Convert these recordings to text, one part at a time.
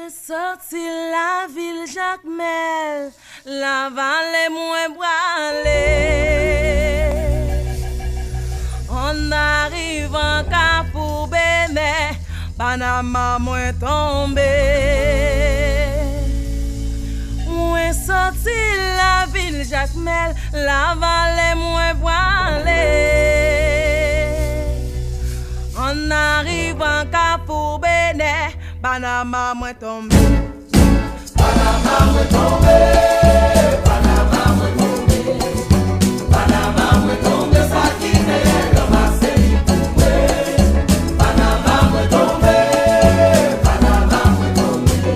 Moi sorti la ville Jacmel, la vallée moins bralé. On arrive en Cap pour Bénin, Panama moins tombé. Moi sorti la ville Jacmel, la vallée moins bralé. On arrive en Cap pour Bénin, Panama moins tombé. Panama moins tombé. Panama moins tombé. Panama moins tombé. Ça qui n'est ramassé pour moi. Panama moins tombé. Panama moins tombé.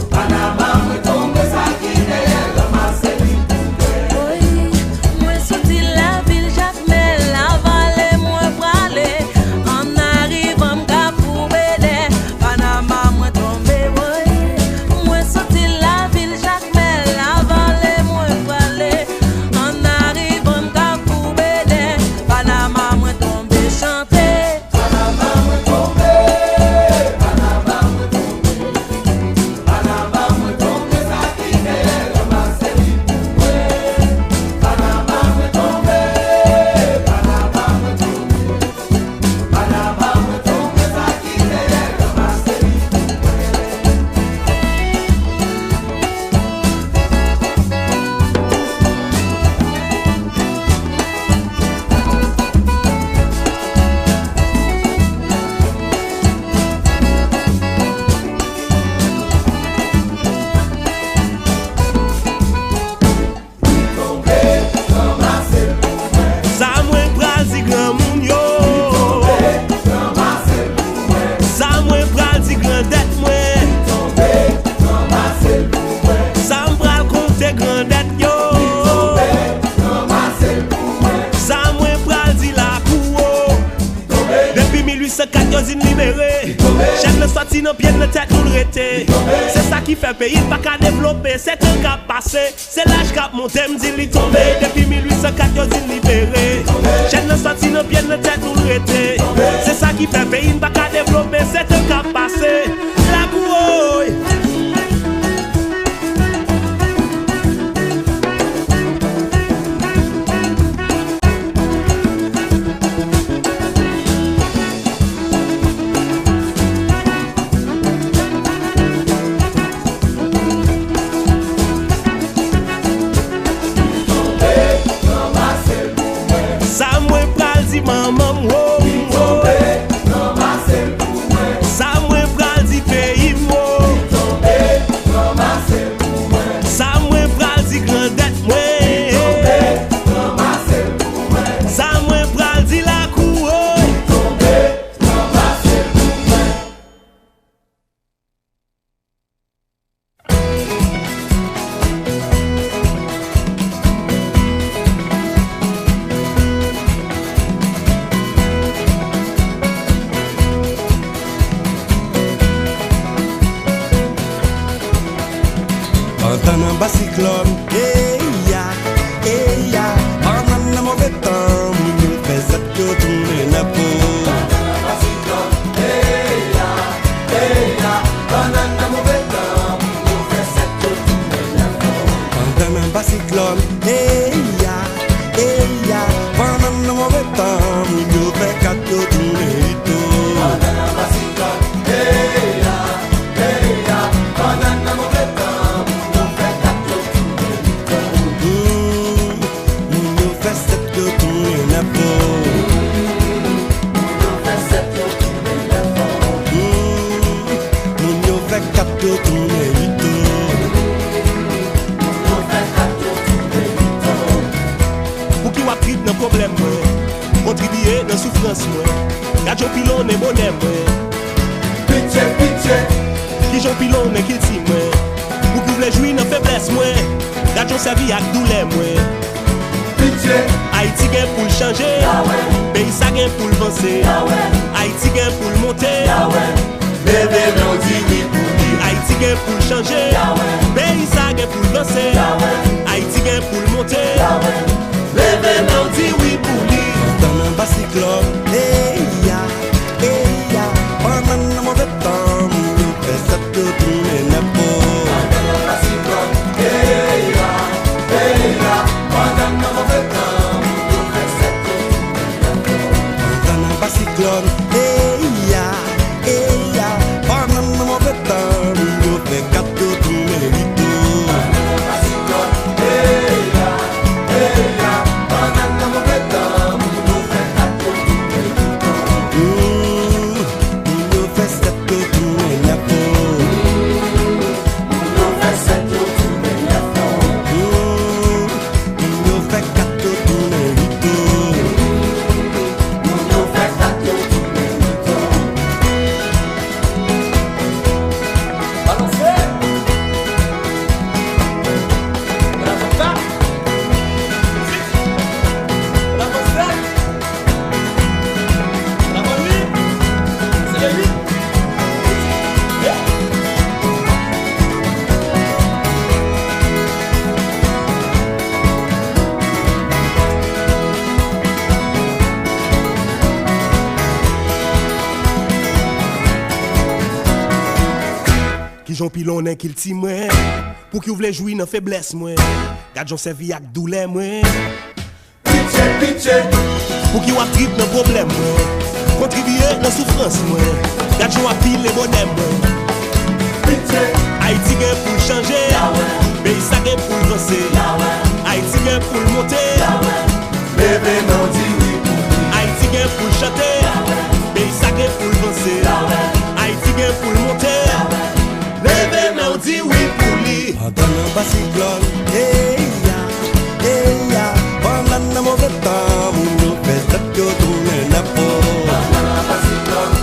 Panama moins tombé. Ça qui n'est ramassé pour moi. Oui, moi sorti la ville Jacmel, la vallée moins bralé. On arrive en Cap pour Bénin, Panama moins tombé. Oui, moi sorti la ville Jacmel, la vallée moins bralé. On arrive en Cap pour Bénin, Panama moins tombé. Chanter. Panama moins tombé. Panama moins tombé. Panama moins tombé. Ça qui n'est ramassé pour moi. Panama moins tombé. Panama moins tombé. Panama moins tombé. Ça qui n'est ramassé pour Ça mwen pral di gran moun yo. Ça mwen pral di gran det mwen. Ça m'pral konte gran det yo. Ça mwen pral di la kou. Depuis 1804 yo zin libéré. Chef le sorti nan pied de tête nous rete. C'est ça qui fait pays pas qu'à développer. C'est un cap passé. C'est l'âge cap monté m'dit li tombé. Depuis 1804 yo zin libéré. Chef le sorti nan pied de tête nous rete. C'est ça qui fait pays pas qu'à développer. C'est un cap passé. La kou. Ça mwen pral di maman mwo. Ça mwen pral di pays mwo. Ça mwen pral di grandet mwen. Ça mwen pral di la kou. Pendant un bacyclone, pendant un mauvais temps, nous faisons tout tourner la peau. Pendant un bacyclone, pendant un mauvais temps, nous faisons tout tourner la peau. Pour qui wap trip nan problème mwen, contribuer nan souffrance mwen. Gade jon pilon nan bonheur mwen. Pitié, pitié. Ki jon pilon nan kilti mwen. Pour qui vle joui nan faiblesse mwen. Gade jon servi ak douleur mwen. Pitié. Haiti gen pou l'changer, pays sa gen pou l'vancer. Haiti gen pou l'monter, Bébé, non dit oui pour lui. Haiti gen pou l'changer, pays sa gen pou l'vancer. Haiti gen pou l'monter, Bébé, non dit oui pour lui. Dans un bacyclone, pendant un mauvais temps, nous faisons tout tourner. Gajon pilon en qu'il ti mwen. Pour qui voulait jouir dans faiblesse mwen. Gajon servi ak douleur mwen. Pitché, pitché. Pour qui wap trip dans problème mwen. Contribuer dans souffrance mwen. Gajon wap pile les bonheur mwen. Pitché. Haïti gen pour changer. Pays ça gen pour avancer. Haïti gen pour monter. Bébé non dit oui pour lui. Haïti gen pour chanter. Pays ça gen pour avancer. Haïti gen pour monter. Bébé non dit oui pour lui. Pendant un bacyclone, pendant un mauvais temps, nous fait ça que tourner la peau. Pendant un bacyclone,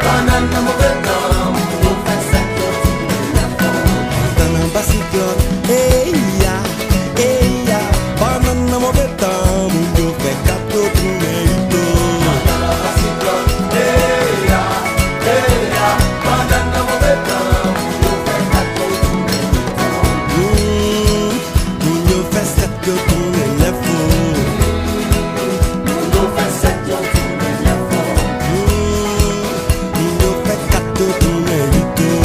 pendant un mauvais temps, nous fait ça que tourner la peau. Pendant un bacyclone, pendant un mauvais temps, nous fait ça que tourner la peau. Pendant un bacyclone, pendant un mauvais temps, nous fait ça que tourner la peau. Nous fait ça que tourner la peau. Nous fait ça que tourner la peau. Nous fait ça que tourner la peau.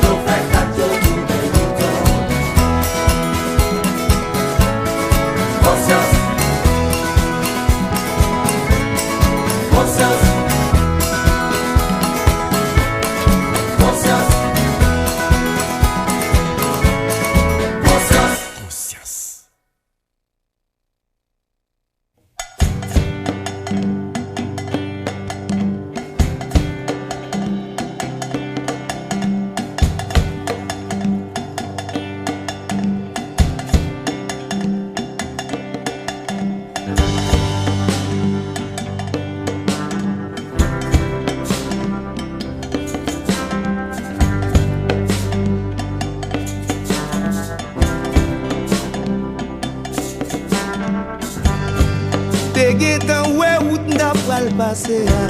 Nous fait ça que tourner la peau. Conscience. Conscience. Conscience. Conscience. Conscience. Te getan wè wout nda pral pase ya.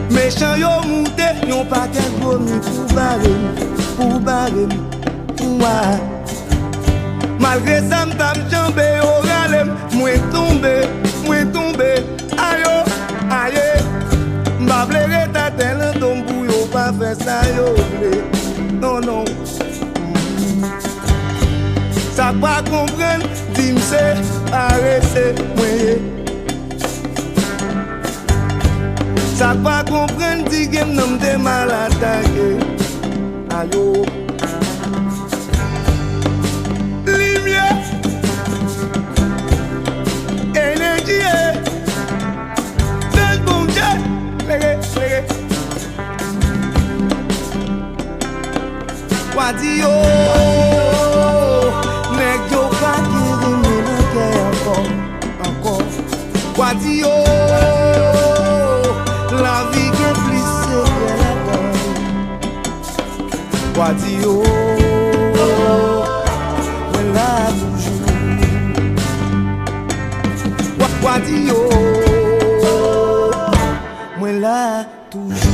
Méchant yo moute, yon paquet gomi pou barem, ouwa. Malgré ça m'tam jambe yo ralem, mwen tombe, ayo, aye. M'bable reta tel un tombou yo pa fè sa yo vle, non, non. Ça pas comprendre, dis m'se, arrêtez moi. Ça pas comprendre, dis que m'nom de mal attaqué. Ayo. Lumière, énergie, c'est bon Dieu, légé. Wadio. Nèg yo pa ki rime nan kè encore. Wadio, la vie gen plis se kè la donne. Wadio, mwen la toujou. Wadio, mwen la toujou.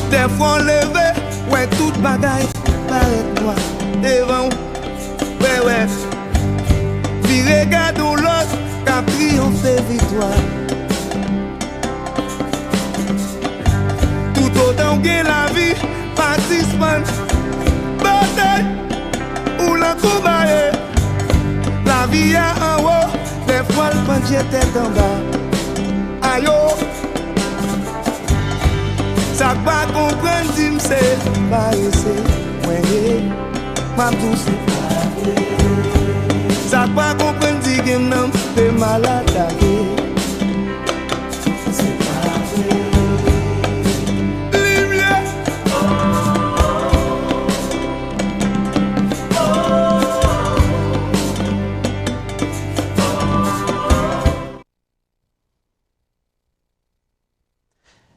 Des fois levé, ouais toute bagaille paraît noir devant, ouais. Puis regardons l'autre, qu'a triomphé victoire. Tout autant que la vie, participante, bataille, ou la combat. La vie est en haut, des fois le pencher tête en bas. Aïe oh. Ça pas comprendre, dis m'se, pas essayer, ouais, ma douce. Ça pas comprendre, dis que m'nom, t'es mal attaqué. C'est pas vrai. Lumière.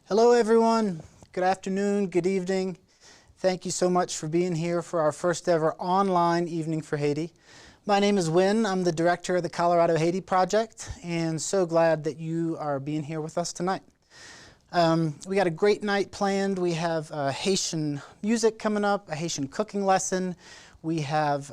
Hello everyone, good afternoon, good evening. Thank you so much for being here for our first ever online Evening for Haiti. My name is Wynn. I'm the director of the Colorado Haiti Project, and so glad that you are being here with us tonight. We got a great night planned. We have Haitian music coming up, a Haitian cooking lesson. We have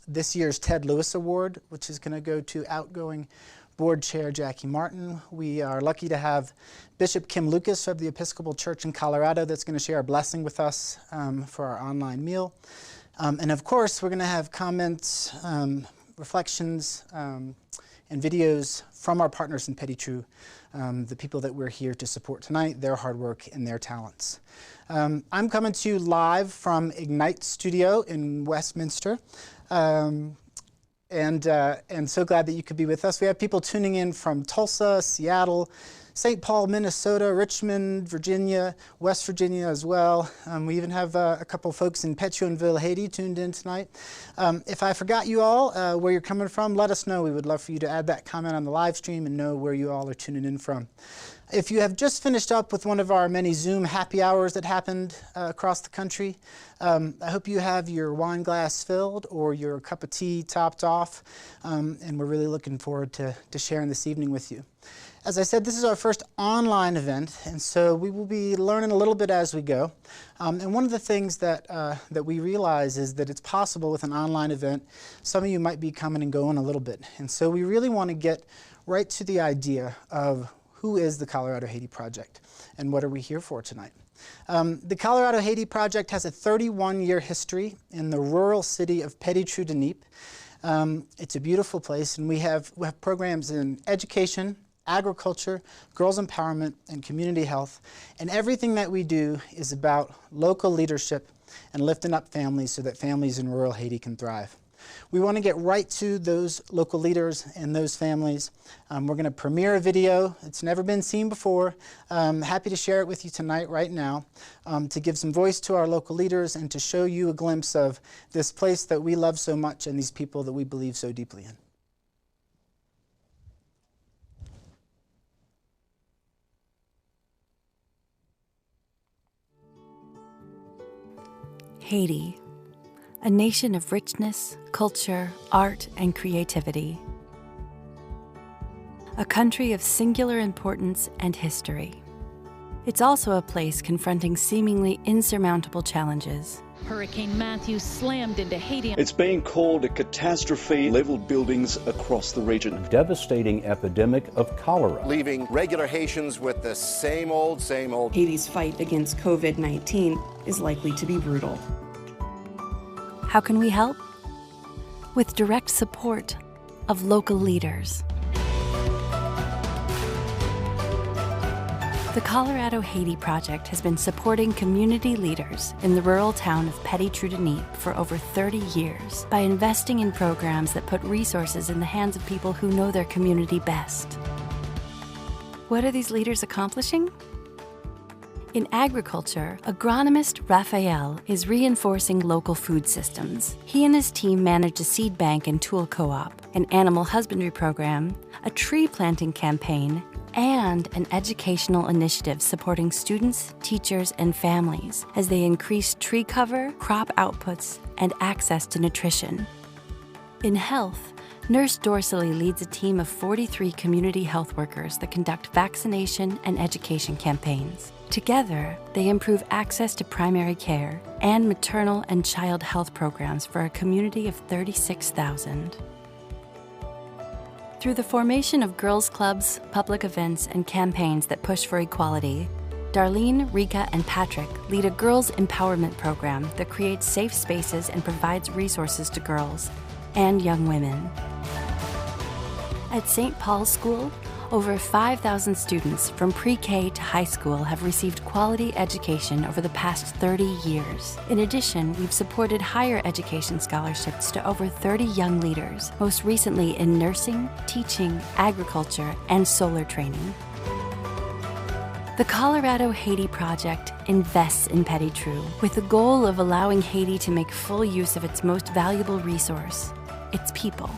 this year's Ted Lewis Award, which is going to go to outgoing board chair Jackie Martin. We are lucky to have Bishop Kim Lucas of the Episcopal Church in Colorado that's going to share a blessing with us for our online meal. And of course, we're going to have comments, reflections, and videos from our partners in Petit Trou, the people that we're here to support tonight, their hard work and their talents. I'm coming to you live from Ignite Studio in Westminster. And so glad that you could be with us. We have people tuning in from Tulsa, Seattle, St. Paul, Minnesota, Richmond, Virginia, West Virginia as well. We even have a couple folks in Pétionville, Haiti tuned in tonight. If I forgot you all, where you're coming from, let us know. We would love for you to add that comment on the live stream and know where you all are tuning in from. If you have just finished up with one of our many Zoom happy hours that happened across the country, I hope you have your wine glass filled or your cup of tea topped off, and we're really looking forward to sharing this evening with you. As I said, this is our first online event, and so we will be learning a little bit as we go. And one of the things that we realize is that it's possible with an online event, some of you might be coming and going a little bit. And so we really want to get right to the idea of who is the Colorado Haiti Project and what are we here for tonight. The Colorado Haiti Project has a 31-year history in the rural city of Petit Trou de Nipe. It's a beautiful place, and we have programs in education, agriculture, girls empowerment, and community health. And everything that we do is about local leadership and lifting up families so that families in rural Haiti can thrive. We want to get right to those local leaders and those families. We're going to premiere a video. It's never been seen before. Happy to share it with you tonight, right now, to give some voice to our local leaders and to show you a glimpse of this place that we love so much and these people that we believe so deeply in. Haiti, a nation of richness, culture, art, and creativity. A country of singular importance and history. It's also a place confronting seemingly insurmountable challenges. Hurricane Matthew slammed into Haiti. It's being called a catastrophe, leveled buildings across the region. Devastating epidemic of cholera. Leaving regular Haitians with the same old. Haiti's fight against COVID-19 is likely to be brutal. How can we help? With direct support of local leaders. The Colorado Haiti Project has been supporting community leaders in the rural town of Petit Trou de Nipe for over 30 years by investing in programs that put resources in the hands of people who know their community best. What are these leaders accomplishing? In agriculture, agronomist Raphael is reinforcing local food systems. He and his team manage a seed bank and tool co-op, an animal husbandry program, a tree planting campaign, and an educational initiative supporting students, teachers, and families as they increase tree cover, crop outputs, and access to nutrition. In health, Nurse Dorsley leads a team of 43 community health workers that conduct vaccination and education campaigns. Together, they improve access to primary care and maternal and child health programs for a community of 36,000. Through the formation of girls' clubs, public events, and campaigns that push for equality, Darlene, Rika, and Patrick lead a girls' empowerment program that creates safe spaces and provides resources to girls and young women. At St. Paul's School, over 5,000 students from pre-K to high school have received quality education over the past 30 years. In addition, we've supported higher education scholarships to over 30 young leaders, most recently in nursing, teaching, agriculture, and solar training. The Colorado Haiti Project invests in Petit Trou with the goal of allowing Haiti to make full use of its most valuable resource, its people.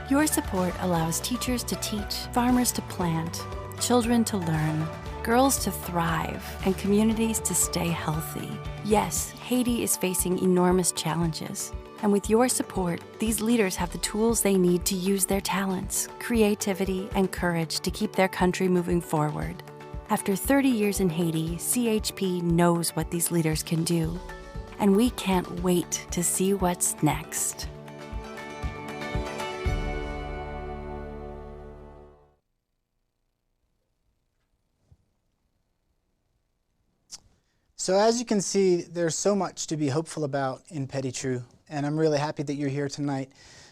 Your support allows teachers to teach, farmers to plant, children to learn, girls to thrive, and communities to stay healthy. Yes, Haiti is facing enormous challenges, And with your support, these leaders have the tools they need to use their talents, creativity, and courage to keep their country moving forward. After 30 years in Haiti, CHP knows what these leaders can do. And we can't wait to see what's next. So as you can see, there's so much to be hopeful about in Petit Trou, and I'm really happy that you're here tonight.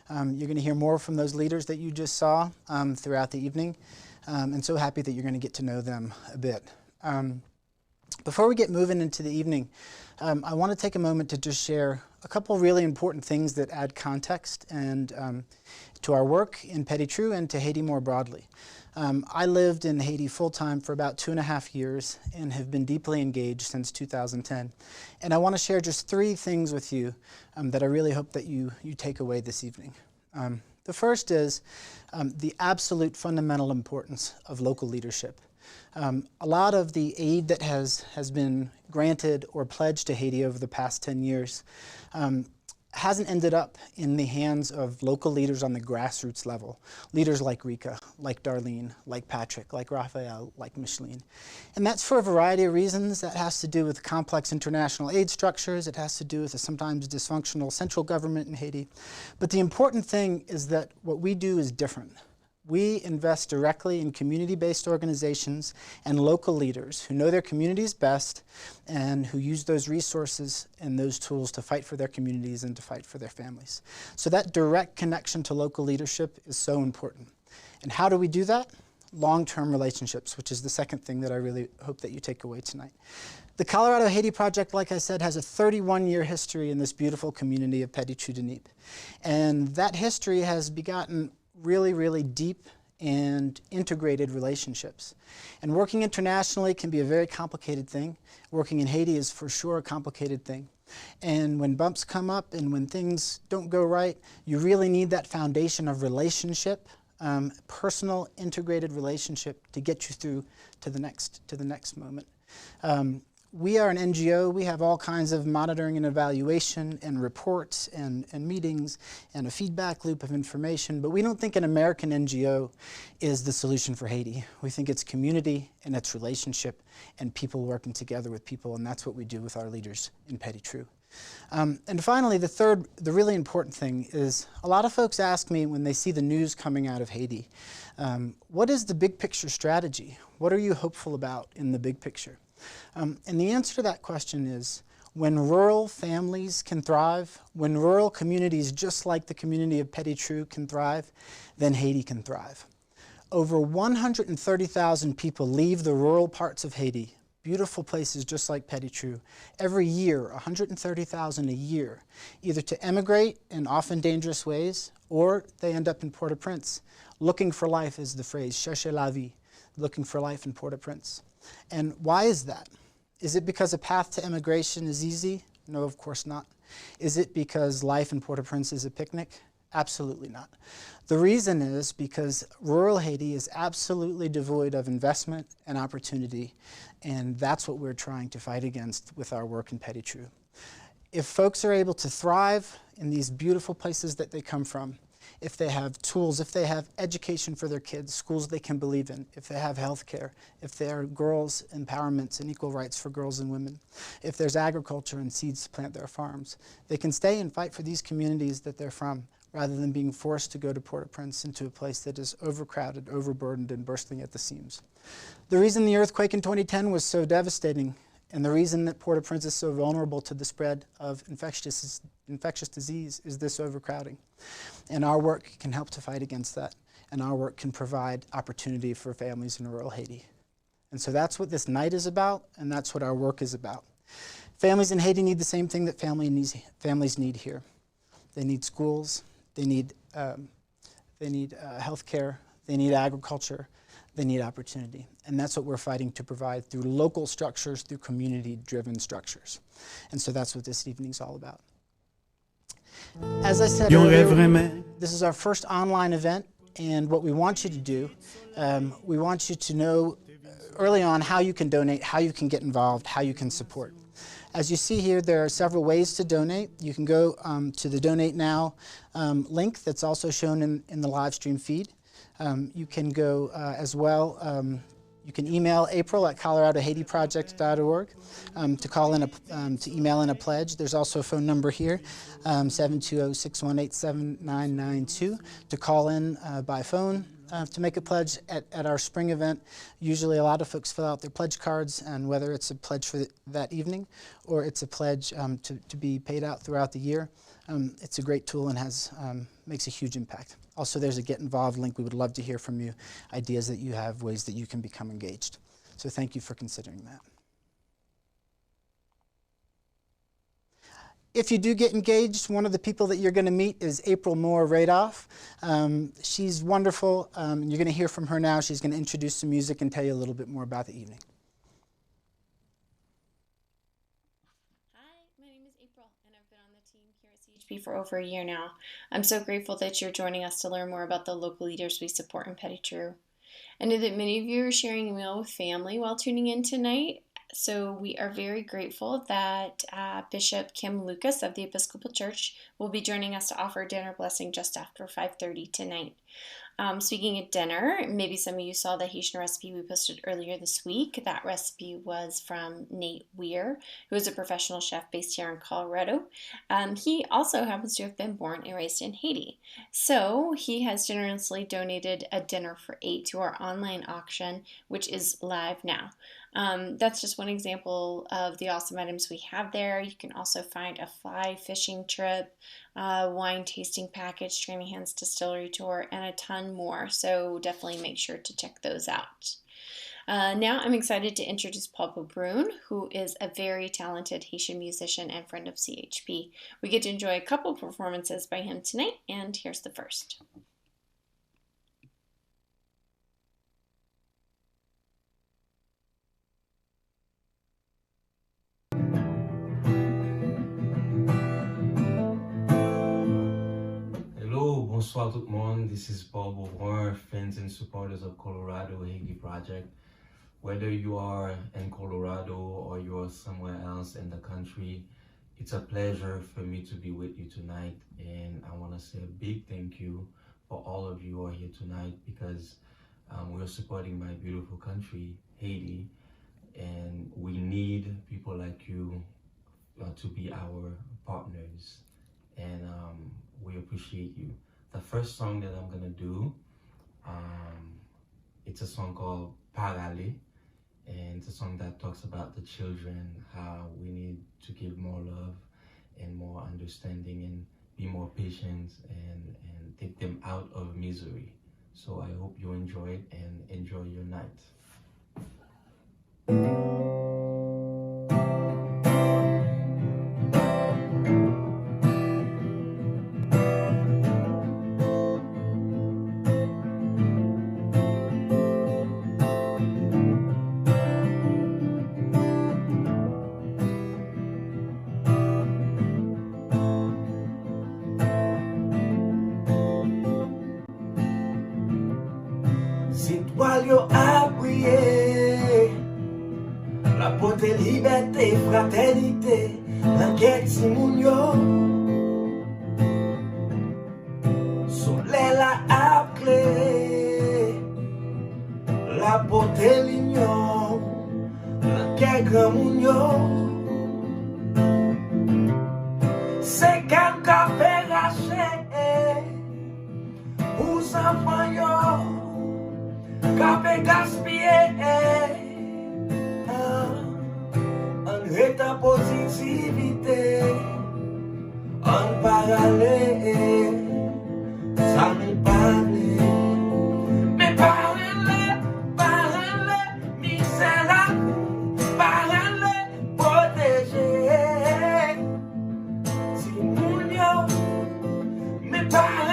You're going to hear more from those leaders that you just saw throughout the evening, and so happy that you're going to get to know them a bit. Before we get moving into the evening, I want to take a moment to just share a couple really important things that add context and to our work in Petit Trou and to Haiti more broadly. I lived in Haiti full-time for about 2.5 years and have been deeply engaged since 2010. And I want to share just 3 things with you that I really hope that you take away this evening. The first is the absolute fundamental importance of local leadership. A lot of the aid that has been granted or pledged to Haiti over the past 10 years hasn't ended up in the hands of local leaders on the grassroots level. Leaders like Rika, like Darlene, like Patrick, like Raphael, like Micheline. And that's for a variety of reasons. That has to do with complex international aid structures. It has to do with a sometimes dysfunctional central government in Haiti. But the important thing is that what we do is different. We invest directly in community-based organizations and local leaders who know their communities best and who use those resources and those tools to fight for their communities and to fight for their families. So that direct connection to local leadership is so important. And how do we do that? Long-term relationships, which is the second thing that I really hope that you take away tonight. The Colorado Haiti Project, like I said, has a 31-year history in this beautiful community of Petit Trou de Nipe. And that history has begotten really, really deep and integrated relationships. And working internationally can be a very complicated thing. Working in Haiti is for sure a complicated thing. And when bumps come up and when things don't go right, you really need that foundation of relationship, personal integrated relationship to get you through to the next moment. We are an NGO. We have all kinds of monitoring and evaluation and reports and meetings and a feedback loop of information, but we don't think an American NGO is the solution for Haiti. We think it's community and it's relationship and people working together with people, and that's what we do with our leaders in Petit Trou. And finally, the really important thing is a lot of folks ask me when they see the news coming out of Haiti, what is the big picture strategy? What are you hopeful about in the big picture? And the answer to that question is when rural families can thrive, when rural communities just like the community of Petit Trou can thrive, then Haiti can thrive. Over 130,000 people leave the rural parts of Haiti, beautiful places just like Petit Trou, every year, 130,000 a year, either to emigrate in often dangerous ways, or they end up in Port-au-Prince. Looking for life is the phrase, chercher la vie, looking for life in Port-au-Prince. And why is that? Is it because a path to immigration is easy? No, of course not. Is it because life in Port-au-Prince is a picnic? Absolutely not. The reason is because rural Haiti is absolutely devoid of investment and opportunity, and that's what we're trying to fight against with our work in Petit Trou. If folks are able to thrive in these beautiful places that they come from, if they have tools, if they have education for their kids, schools they can believe in, if they have health care, if there are girls' empowerments and equal rights for girls and women, if there's agriculture and seeds to plant their farms, they can stay and fight for these communities that they're from, rather than being forced to go to Port-au-Prince into a place that is overcrowded, overburdened, and bursting at the seams. The reason the earthquake in 2010 was so devastating, and the reason that Port-au-Prince is so vulnerable to the spread of infectious disease is this overcrowding. And our work can help to fight against that, and our work can provide opportunity for families in rural Haiti. And so that's what this night is about, and that's what our work is about. Families in Haiti need the same thing that families need here. They need schools, they need health care, they need agriculture, they need opportunity. And that's what we're fighting to provide through local structures, through community-driven structures. And so that's what this evening's all about. As I said earlier, this is our first online event, and what we want you to do, we want you to know early on how you can donate, how you can get involved, how you can support. As you see here, there are several ways to donate. You can go to the Donate Now link that's also shown in the live stream feed. You can go as well, you can email April at coloradohaitiproject.org to call in to email in a pledge. There's also a phone number here, 720-618-7992, to call in by phone to make a pledge at our spring event. Usually a lot of folks fill out their pledge cards, and whether it's a pledge for that evening or it's a pledge to be paid out throughout the year, it's a great tool and makes a huge impact. Also, there's a Get Involved link. We would love to hear from you, ideas that you have, ways that you can become engaged. So thank you for considering that. If you do get engaged, one of the people that you're going to meet is April Moore-Radoff. She's wonderful. You're going to hear from her now. She's going to introduce some music and tell you a little bit more about the evening. Hi, my name is April, and I've been on the team here at CHP for over a year now. I'm so grateful that you're joining us to learn more about the local leaders we support in Petty-True. I know that many of you are sharing a meal with family while tuning in tonight. So we are very grateful that Bishop Kim Lucas of the Episcopal Church will be joining us to offer a dinner blessing just after 5:30 tonight. Speaking of dinner, maybe some of you saw the Haitian recipe we posted earlier this week. That recipe was from Nate Weir, who is a professional chef based here in Colorado. He also happens to have been born and raised in Haiti. So he has generously donated a dinner for 8 to our online auction, which is live now. That's just one example of the awesome items we have there. You can also find a fly fishing trip, wine tasting package, Stramy Hands Distillery tour, and a ton more. So definitely make sure to check those out. Now I'm excited to introduce Paul Beaubrun, who is a very talented Haitian musician and friend of CHP. We get to enjoy a couple performances by him tonight, and here's the first. Bonsoir tout le monde. This is Paul Beaubrun, friends and supporters of Colorado Haiti Project. Whether you are in Colorado or you are somewhere else in the country, it's a pleasure for me to be with you tonight. And I want to say a big thank you for all of you who are here tonight, because we're supporting my beautiful country, Haiti, and we need people like you to be our partners. And we appreciate you. The first song that I'm gonna do, it's a song called Parale, and it's a song that talks about the children, how we need to give more love and more understanding and be more patient and take them out of misery. So I hope you enjoy it and enjoy your night. Yo a prié la porte liberté, fraternité, l'enquête si moun yo soleil la a clé la porte l'union, l'enquête grand moun yo c'est qu'un café raché pour s'enfants yo Café gaspillé, en état positivité, en parallèle, ça me parle. Mais parle, misérable, parle, protégé. Si moun yo, mais parle,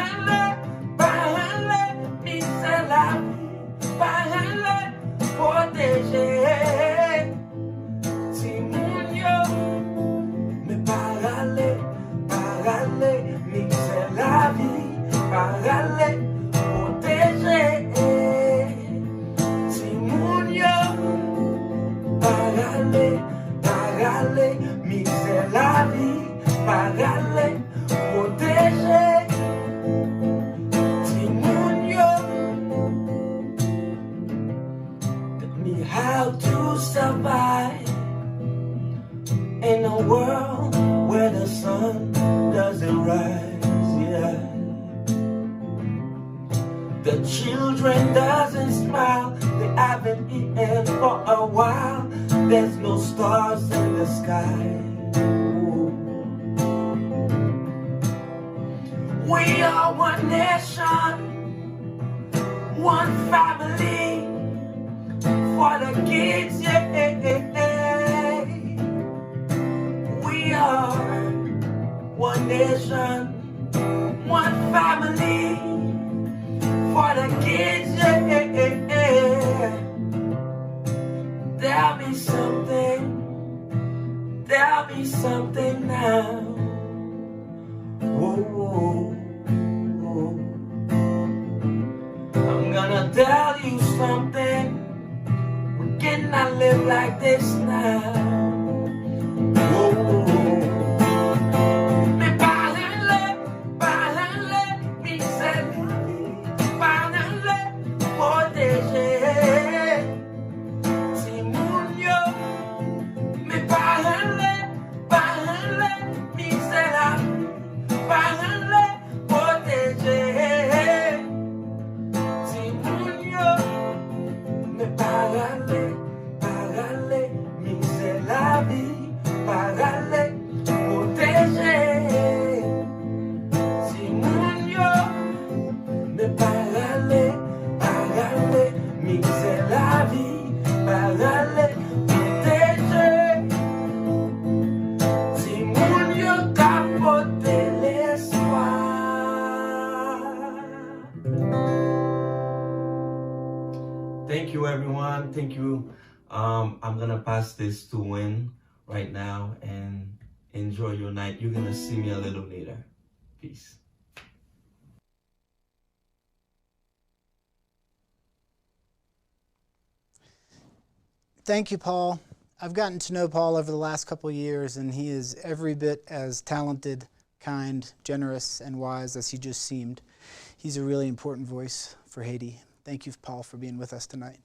misérable. Parle, protéger. Si moun yo, me parler, mixer la vie, parler, protéger. Timonio, tell me how to survive in a world where the sun doesn't rise, yeah. The children doesn't smile, they haven't eaten for a while. There's no stars in the sky. Ooh. We are one nation, one family, for the kids, yeah. We are one nation, one family, for the kids, yeah. There'll be something now. Whoa, whoa, whoa. I'm gonna tell you something. We cannot live like this now. Whoa, whoa. Mais parlez-le, mixez, parlez-le, protégez. Timonio, mais parlez-le, mixez la vie, parlez-le, protégez. Timonio, mais parlez, mixez la vie, parlez, protégez. Timonio, mais parlez, mixez la vie, parlez, protégez. Timonio, capoter l'espoir. Thank you, everyone. Thank you. I'm gonna pass this to Win right now, and enjoy your night. You're gonna see me a little later. Peace. Thank you, Paul. I've gotten to know Paul over the last couple of years, and he is every bit as talented, kind, generous, and wise as he just seemed. He's a really important voice for Haiti. Thank you, Paul, for being with us tonight.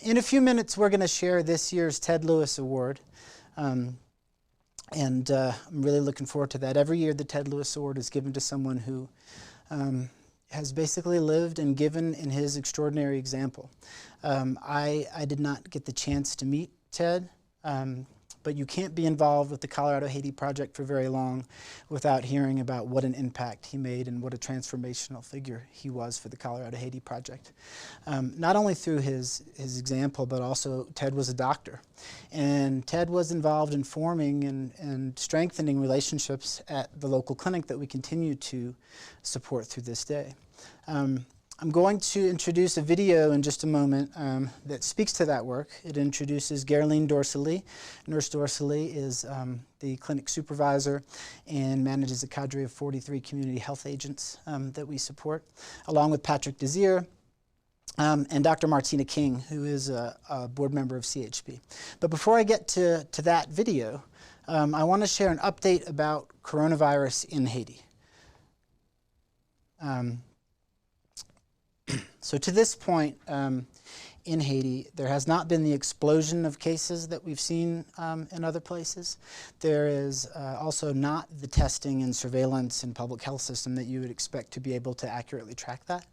In a few minutes, we're going to share this year's Ted Lewis Award. I'm really looking forward to that. Every year, the Ted Lewis Award is given to someone who has basically lived and given in his extraordinary example. I did not get the chance to meet Ted, but you can't be involved with the Colorado Haiti Project for very long without hearing about what an impact he made and what a transformational figure he was for the Colorado Haiti Project. Not only through his example, but also Ted was a doctor. And Ted was involved in forming and strengthening relationships at the local clinic that we continue to support through this day. I'm going to introduce a video in just a moment that speaks to that work. It introduces Geraldine Dorsalee. Nurse Dorsalee is the clinic supervisor and manages a cadre of 43 community health agents that we support, along with Patrick Desir and Dr. Martina King, who is a board member of CHP. But before I get to that video, I want to share an update about coronavirus in Haiti. So to this point in Haiti, there has not been the explosion of cases that we've seen in other places. There is also not the testing and surveillance and public health system that you would expect to be able to accurately track that.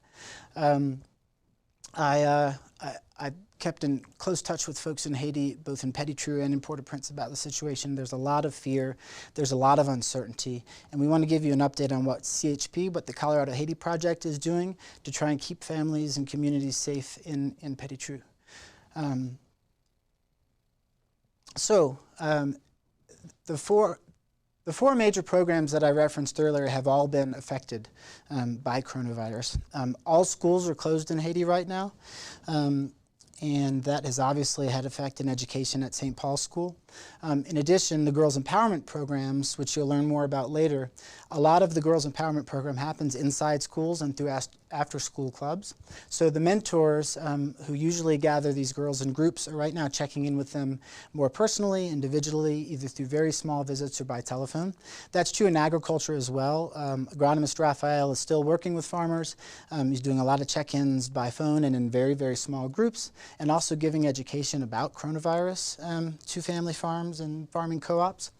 I kept in close touch with folks in Haiti, both in Petit-Trou and in Port-au-Prince, about the situation. There's a lot of fear, there's a lot of uncertainty, and we want to give you an update on what CHP, what the Colorado Haiti Project is doing to try and keep families and communities safe in Petit-Trou. The four major programs that I referenced earlier have all been affected by coronavirus. All schools are closed in Haiti right now. and that has obviously had effect in education at St. Paul's School. In addition, the Girls Empowerment Programs, which you'll learn more about later, a lot of the Girls Empowerment Program happens inside schools and through after-school clubs. So the mentors who usually gather these girls in groups are right now checking in with them more personally, individually, either through very small visits or by telephone. That's true in agriculture as well. Agronomist Raphael is still working with farmers. He's doing a lot of check-ins by phone and in very, very small groups, and also giving education about coronavirus to family farms and farming co-ops.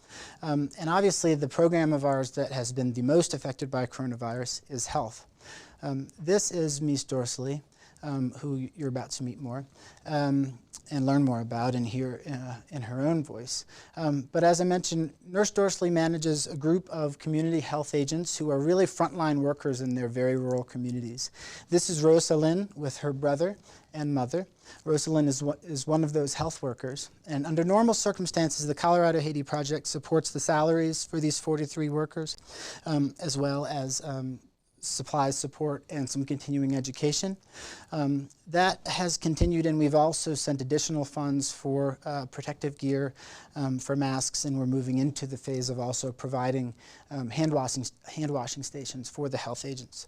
And obviously the program of ours that has been the most affected by coronavirus is health. This is Mies Dorsley, who you're about to meet more and learn more about and hear in her own voice. But as I mentioned, Nurse Dorsley manages a group of community health agents who are really frontline workers in their very rural communities. This is Rosalind with her brother and mother. Rosalind is one of those health workers. And under normal circumstances, the Colorado Haiti Project supports the salaries for these 43 workers, as well as supplies, support, and some continuing education. That has continued, and we've also sent additional funds for protective gear, for masks, and we're moving into the phase of also providing hand washing stations for the health agents.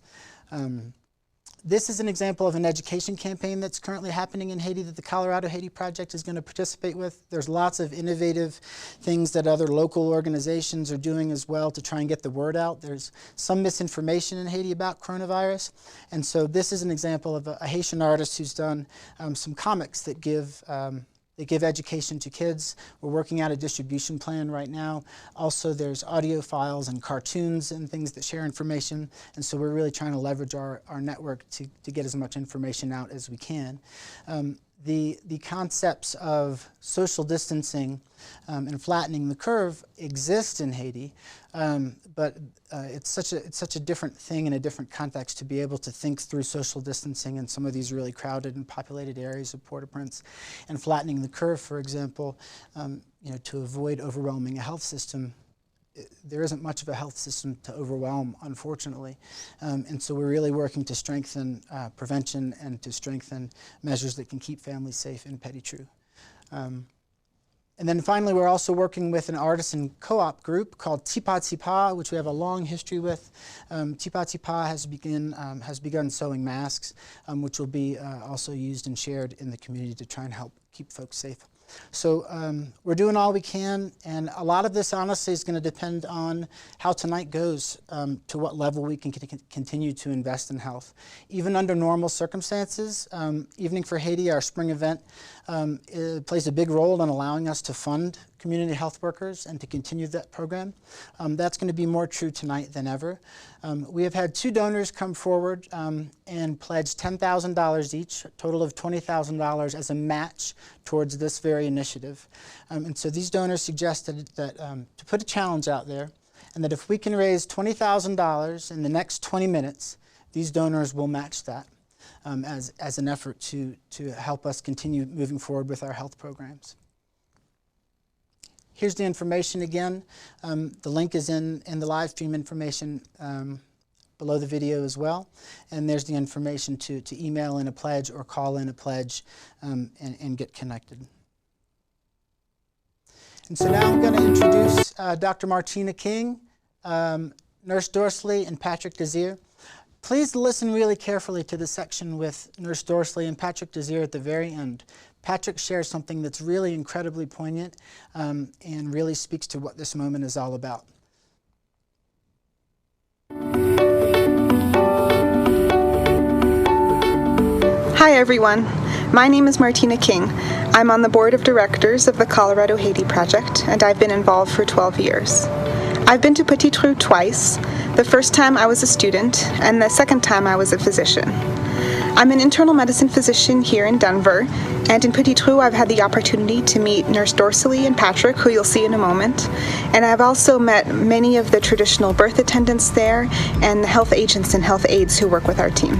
This is an example of an education campaign that's currently happening in Haiti that the Colorado Haiti Project is going to participate with. There's lots of innovative things that other local organizations are doing as well to try and get the word out. There's some misinformation in Haiti about coronavirus, and so this is an example of a Haitian artist who's done some comics that give education to kids. We're working out a distribution plan right now. Also, there's audio files and cartoons and things that share information, and so we're really trying to leverage our network to get as much information out as we can. The concepts of social distancing and flattening the curve exist in Haiti, but it's such a different thing in a different context to be able to think through social distancing in some of these really crowded and populated areas of Port-au-Prince, and flattening the curve, for example, to avoid overwhelming a health system. There isn't much of a health system to overwhelm, unfortunately, and so we're really working to strengthen prevention and to strengthen measures that can keep families safe in Petit-Trou. And then finally, we're also working with an artisan co-op group called Tipa Tipa, which we have a long history with. Tipa Tipa has begun sewing masks, which will be also used and shared in the community to try and help keep folks safe. So we're doing all we can, and a lot of this honestly is going to depend on how tonight goes, to what level we can continue to invest in health. Even under normal circumstances, Evening for Haiti, our spring event, plays a big role in allowing us to fund community health workers and to continue that program. That's going to be more true tonight than ever. We have had 2 donors come forward and pledge $10,000 each, a total of $20,000 as a match towards this very initiative. And so these donors suggested that to put a challenge out there, and that if we can raise $20,000 in the next 20 minutes, these donors will match that as an effort to help us continue moving forward with our health programs. Here's the information again. The link is in the live stream information below the video as well. And there's the information to email in a pledge or call in a pledge and get connected. And so now I'm going to introduce Dr. Martina King, Nurse Dorsley, and Patrick Desir. Please listen really carefully to the section with Nurse Dorsley and Patrick Desir at the very end. Patrick shares something that's really incredibly poignant and really speaks to what this moment is all about. Hi everyone, my name is Martina King. I'm on the board of directors of the Colorado Haiti Project, and I've been involved for 12 years. I've been to Petit-Trou twice. The first time I was a student, and the second time I was a physician. I'm an internal medicine physician here in Denver, and in Petit-Trou I've had the opportunity to meet Nurse Dorsley and Patrick, who you'll see in a moment, and I've also met many of the traditional birth attendants there and the health agents and health aides who work with our team.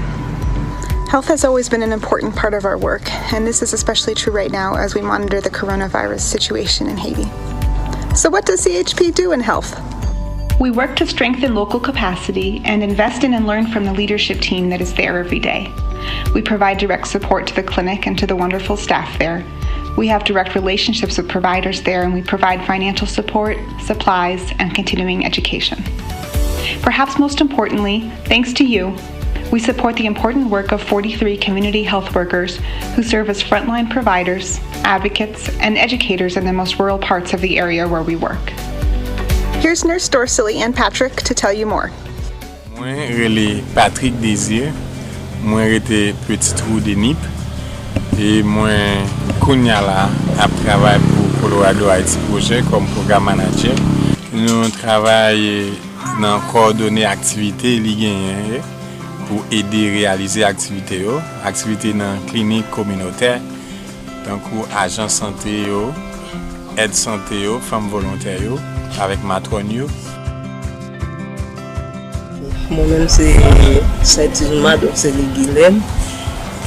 Health has always been an important part of our work, and this is especially true right now as we monitor the coronavirus situation in Haiti. So what does CHP do in health? We work to strengthen local capacity and invest in and learn from the leadership team that is there every day. We provide direct support to the clinic and to the wonderful staff there. We have direct relationships with providers there, and we provide financial support, supplies, and continuing education. Perhaps most importantly, thanks to you, we support the important work of 43 community health workers who serve as frontline providers, advocates, and educators in the most rural parts of the area where we work. Here's Nurse Dorsley and Patrick to tell you more. Moi, relé Patrick Désir. Moi, j'étais petit trou de Nip. Et moi, kounya la, ap travail pour Colorado Haiti Project comme programme manager. Nous travaillons dans coordonner activités liées pour aider à réaliser activités dans clinique communautaire, donc agents santé, aide santé, femmes volontaires avec matron. Moi-même c'est Saint-Ilma, donc c'est Guilhem.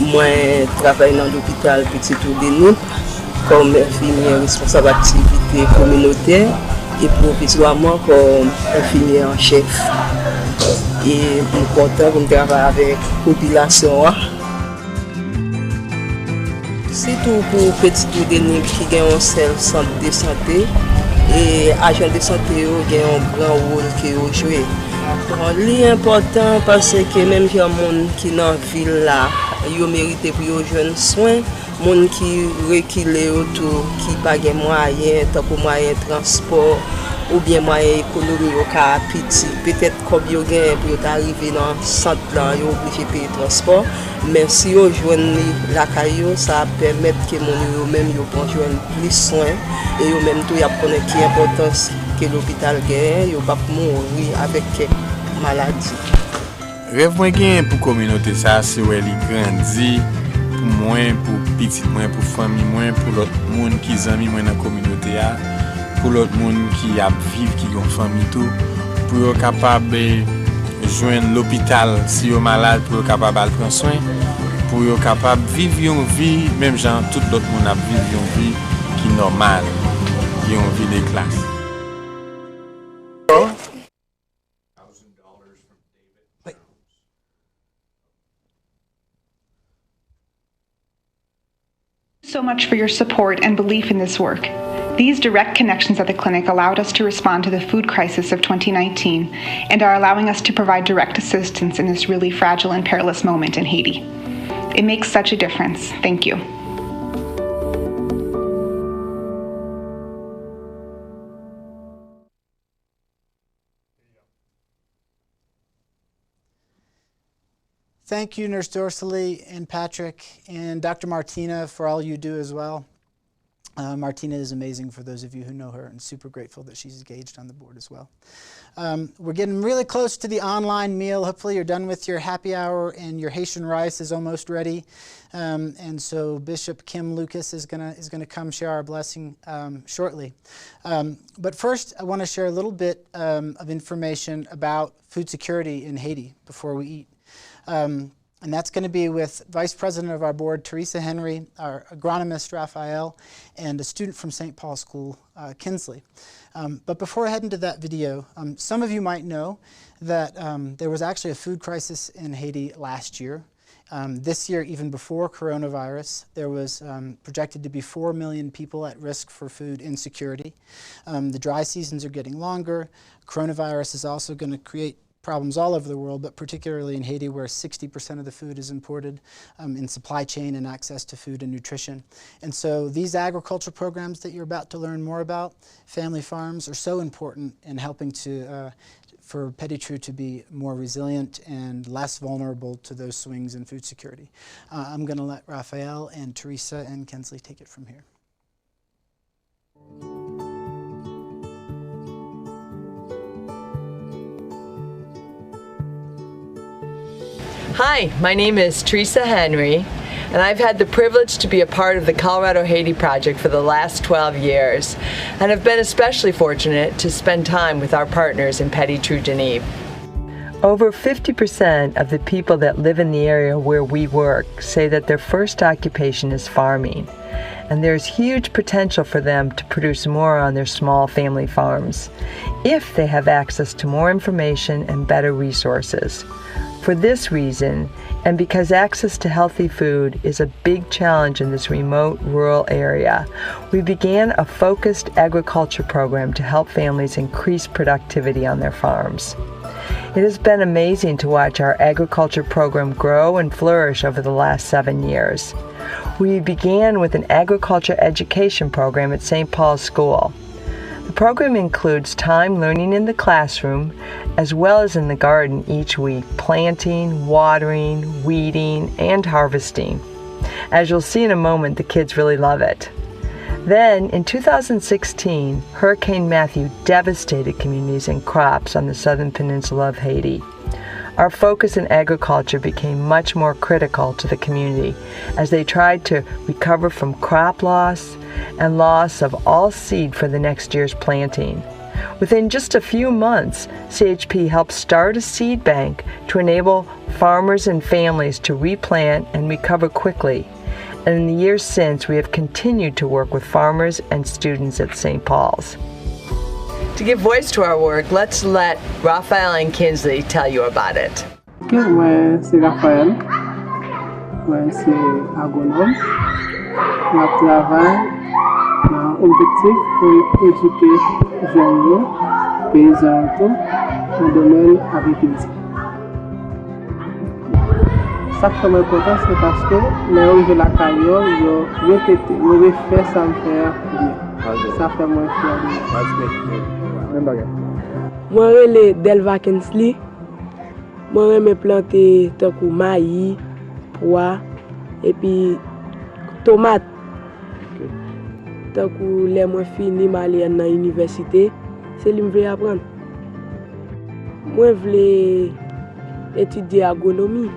Moi je travaille dans l'hôpital Petit Tour comme infirmière responsable d'activité communautaire et provisoirement comme infirmière en chef. Et je suis content de travailler avec la population. C'est tout pour Petit Tour qui a un seul centre de santé et agents de santé ont un grand rôle qui ont joué. L'important parce que même les gens qui sont dans la ville là, ils méritent pour les jeunes soins. Les gens qui reculent autour, qui n'ont pas de moyens, tant que moyens de transport ou bien moyens économiques au petit. Peut-être comme ils ont pour arriver dans le centre là, ils sont obligés de payer le transport. Mais si ils joignent la caillou, ça permet que les gens même puissent joindre plus de soins et ils même tout connaissent qui est l'importance que l'hôpital gagne, ils ne peuvent pas mourir avec maladie. Rêve moi gain pour communauté ça, c'est où elle grandit pour moi, pour petit moi, pour famille moi, pour l'autre monde qui amis moi dans communauté là, pour l'autre monde qui a vivre qui ont famille tout, pour être capable de joindre l'hôpital si vous malade, pour être capable de prendre soin, pour être capable de vivre une vie même genre tout l'autre monde a vivre une vie qui est normale, qui est une vie de classe. So much for your support and belief in this work. These direct connections at the clinic allowed us to respond to the food crisis of 2019 and are allowing us to provide direct assistance in this really fragile and perilous moment in Haiti. It makes such a difference. Thank you. Thank you, Nurse Dorsley and Patrick, and Dr. Martina for all you do as well. Martina is amazing for those of you who know her, and super grateful that she's engaged on the board as well. We're getting really close to the online meal. Hopefully you're done with your happy hour and your Haitian rice is almost ready. And so Bishop Kim Lucas is gonna come share our blessing shortly. But first I want to share a little bit of information about food security in Haiti before we eat. And that's going to be with Vice President of our board, Teresa Henry, our agronomist, Raphael, and a student from St. Paul School, Kinsley. But before I head into that video, some of you might know that there was actually a food crisis in Haiti last year. This year, even before coronavirus, there was projected to be 4 million people at risk for food insecurity. The dry seasons are getting longer. Coronavirus is also going to create problems all over the world, but particularly in Haiti, where 60% of the food is imported in supply chain and access to food and nutrition. And so these agriculture programs that you're about to learn more about, family farms, are so important in helping for Petit Trou to be more resilient and less vulnerable to those swings in food security. I'm going to let Raphael and Teresa and Kinsley take it from here. Hi, my name is Teresa Henry, and I've had the privilege to be a part of the Colorado Haiti Project for the last 12 years, and have been especially fortunate to spend time with our partners in Petit Trou Genève. Over 50% of the people that live in the area where we work say that their first occupation is farming, and there's huge potential for them to produce more on their small family farms if they have access to more information and better resources. For this reason, and because access to healthy food is a big challenge in this remote rural area, we began a focused agriculture program to help families increase productivity on their farms. It has been amazing to watch our agriculture program grow and flourish over the last 7 years. We began with an agriculture education program at St. Paul's School. The program includes time learning in the classroom as well as in the garden each week, planting, watering, weeding, and harvesting. As you'll see in a moment, the kids really love it. Then, in 2016, Hurricane Matthew devastated communities and crops on the southern peninsula of Haiti. Our focus in agriculture became much more critical to the community as they tried to recover from crop loss and loss of all seed for the next year's planting. Within just a few months, CHP helped start a seed bank to enable farmers and families to replant and recover quickly. And in the years since, we have continued to work with farmers and students at St. Paul's. To give voice to our work, let's let Raphael and Kinsley tell you about it. Moi, c'est Raphaël. Moi, c'est agronome. Je travaille dans l'objectif pour éduquer les jeunes paysans dans le domaine agriculture. Ça qui est important, c'est parce que les hommes de la carrière, ils répètent, ils refait ça me faire bien. Ça fait moins fier. Moi, je suis Delva Kinsley. Moi, je planter tant que maïs, pois et puis tomates. Tant que les moi fini aller à l'université, c'est lui que je veux apprendre. Moi, je veux étudier agronomie.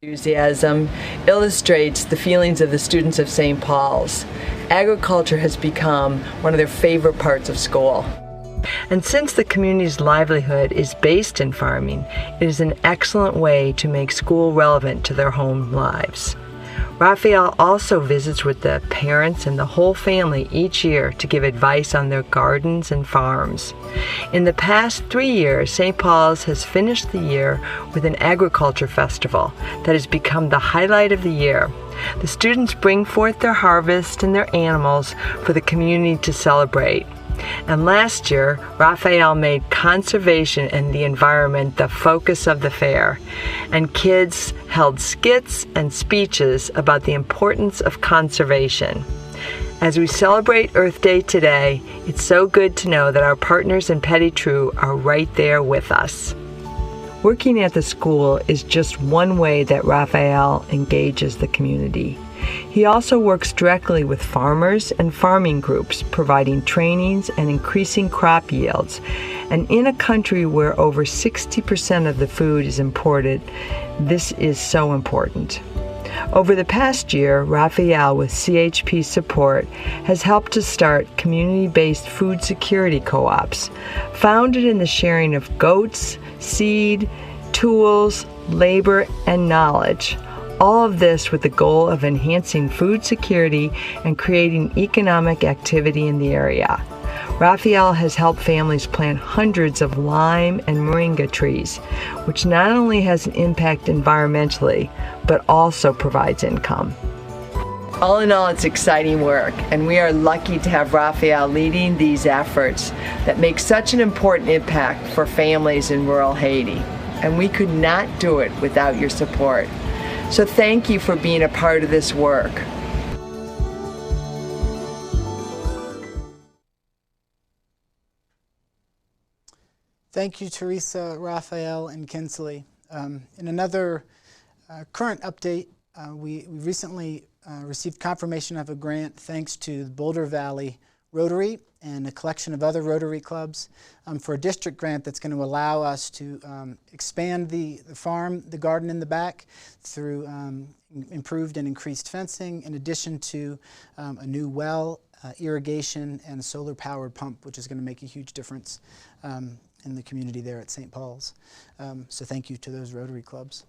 Enthusiasm illustrates the feelings of the students of St. Paul's. Agriculture has become one of their favorite parts of school. And since the community's livelihood is based in farming, it is an excellent way to make school relevant to their home lives. Raphael also visits with the parents and the whole family each year to give advice on their gardens and farms. In the past 3 years, St. Paul's has finished the year with an agriculture festival that has become the highlight of the year. The students bring forth their harvest and their animals for the community to celebrate. And last year, Raphael made conservation and the environment the focus of the fair, and kids held skits and speeches about the importance of conservation. As we celebrate Earth Day today, it's so good to know that our partners in Petit Trou are right there with us. Working at the school is just one way that Raphael engages the community. He also works directly with farmers and farming groups, providing trainings and increasing crop yields. And in a country where over 60% of the food is imported, this is so important. Over the past year, Raphael, with CHP support, has helped to start community-based food security co-ops, founded in the sharing of goats, seed, tools, labor, and knowledge. All of this with the goal of enhancing food security and creating economic activity in the area. Raphael has helped families plant hundreds of lime and moringa trees, which not only has an impact environmentally, but also provides income. All in all, it's exciting work, and we are lucky to have Raphael leading these efforts that make such an important impact for families in rural Haiti. And we could not do it without your support. So thank you for being a part of this work. Thank you, Teresa, Raphael, and Kinsley. In another current update, we recently received confirmation of a grant thanks to the Boulder Valley Rotary and a collection of other Rotary clubs for a district grant that's going to allow us to expand the farm, the garden in the back, through improved and increased fencing, in addition to a new well, irrigation, and a solar-powered pump, which is going to make a huge difference in the community there at St. Paul's. So thank you to those Rotary clubs.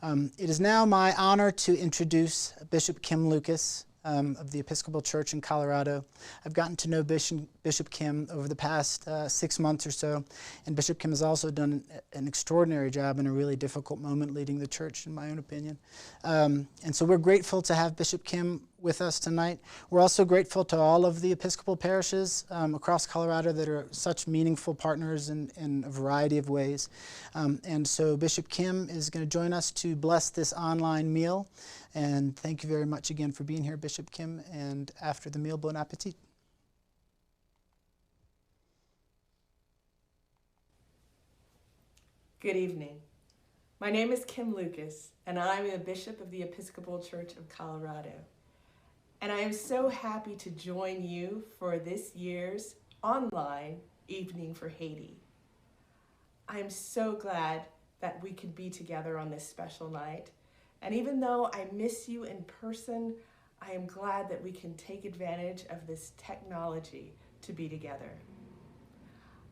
It is now my honor to introduce Bishop Kim Lucas of the Episcopal Church in Colorado. I've gotten to know Bishop Kim over the past 6 months or so, and Bishop Kim has also done an extraordinary job in a really difficult moment leading the church, in my own opinion. And so we're grateful to have Bishop Kim with us tonight. We're also grateful to all of the Episcopal parishes across Colorado that are such meaningful partners in a variety of ways. And so Bishop Kim is going to join us to bless this online meal. And thank you very much again for being here, Bishop Kim. And after the meal, bon appetit. Good evening. My name is Kim Lucas, and I'm the Bishop of the Episcopal Church of Colorado. And I am so happy to join you for this year's online Evening for Haiti. I am so glad that we could be together on this special night. And even though I miss you in person, I am glad that we can take advantage of this technology to be together.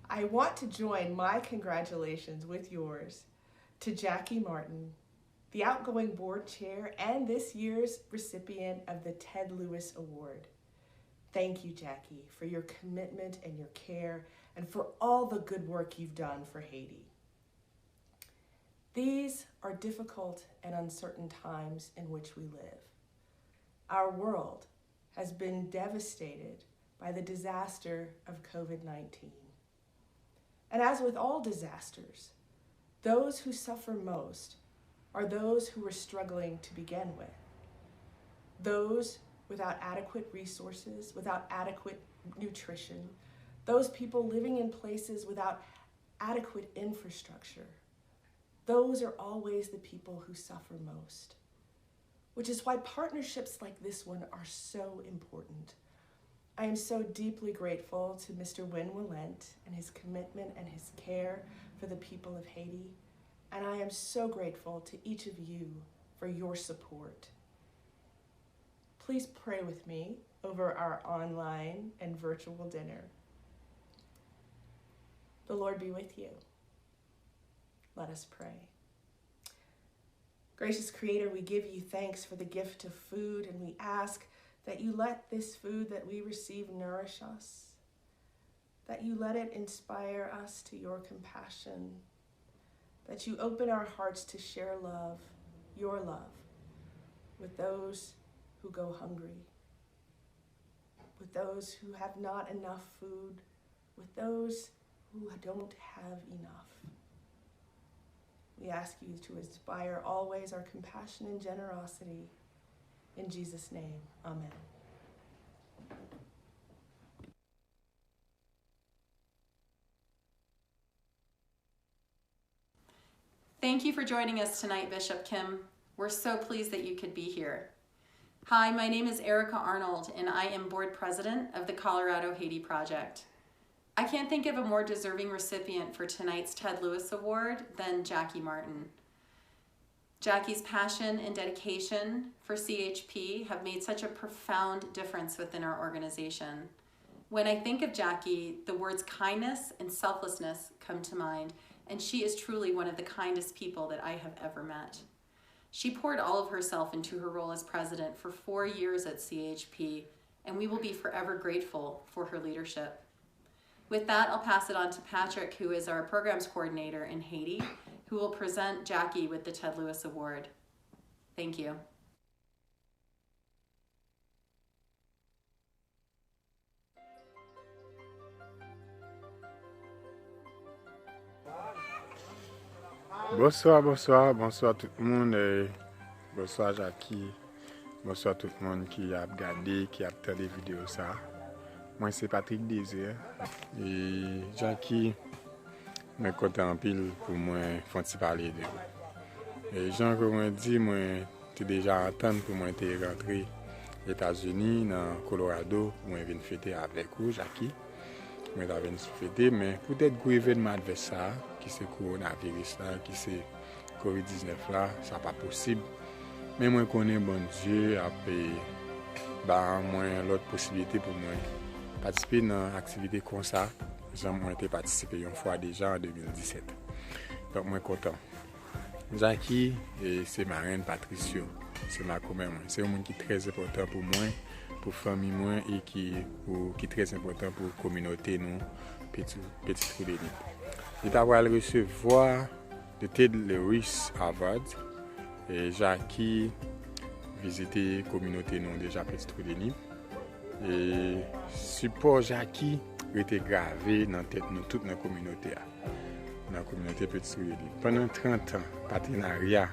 I want to join my congratulations with yours to Jackie Martin, the outgoing board chair and this year's recipient of the Ted Lewis Award. Thank you, Jackie, for your commitment and your care and for all the good work you've done for Haiti. These are difficult and uncertain times in which we live. Our world has been devastated by the disaster of COVID-19. And as with all disasters, those who suffer most are those who were struggling to begin with. Those without adequate resources, without adequate nutrition, those people living in places without adequate infrastructure. Those are always the people who suffer most, which is why partnerships like this one are so important. I am so deeply grateful to Mr. Win Willent and his commitment and his care for the people of Haiti, and I am so grateful to each of you for your support. Please pray with me over our online and virtual dinner. The Lord be with you. Let us pray. Gracious Creator, we give you thanks for the gift of food, and we ask that you let this food that we receive nourish us, that you let it inspire us to your compassion, that you open our hearts to share love, your love, with those who go hungry, with those who have not enough food, with those who don't have enough. We ask you to inspire always our compassion and generosity. In Jesus' name, amen. Thank you for joining us tonight, Bishop Kim. We're so pleased that you could be here. Hi, my name is Erica Arnold, and I am board president of the Colorado Haiti Project. I can't think of a more deserving recipient for tonight's Ted Lewis Award than Jackie Martin. Jackie's passion and dedication for CHP have made such a profound difference within our organization. When I think of Jackie, the words kindness and selflessness come to mind, and she is truly one of the kindest people that I have ever met. She poured all of herself into her role as president for 4 years at CHP, and we will be forever grateful for her leadership. With that, I'll pass it on to Patrick, who is our programs coordinator in Haiti, who will present Jackie with the Ted Lewis Award. Thank you. Bonsoir tout le monde. Bonsoir Jackie. Bonsoir tout le monde qui a regardé, qui a regardé la vidéo ça. Moi c'est Patrick Désir. Et Jackie, je suis content pour moi de parler de vous. Et Jean, comme on dit, moi j'étais déjà attendu pour moi de rentrer aux États-Unis, dans Colorado, pour moi venir fêter avec vous, Jackie. Moi je venir fêter, mais peut-être que l'événement avec ça, qui c'est coronavirus là, qui c'est COVID-19 là, ça pas possible. Mais moi connais bon Dieu après bah moi l'autre possibilité pour moi participer dans activité comme ça. J'ai été participé une fois déjà en 2017. Donc moi content. Jackie c'est ma reine Patricio, c'est ma commère. C'est un monde qui est très important pour moi, pour famille moi et qui est très important pour la communauté nous petit trou de Nip. Il va recevoir de Ted Lewis Harvard et Jackie visiter la communauté nous déjà petit trou de Nip. Et support Jackie était gravé dans tête nous toute la communauté. Dans la communauté Petit Trou de Nip. Pendant 30 ans, partenariat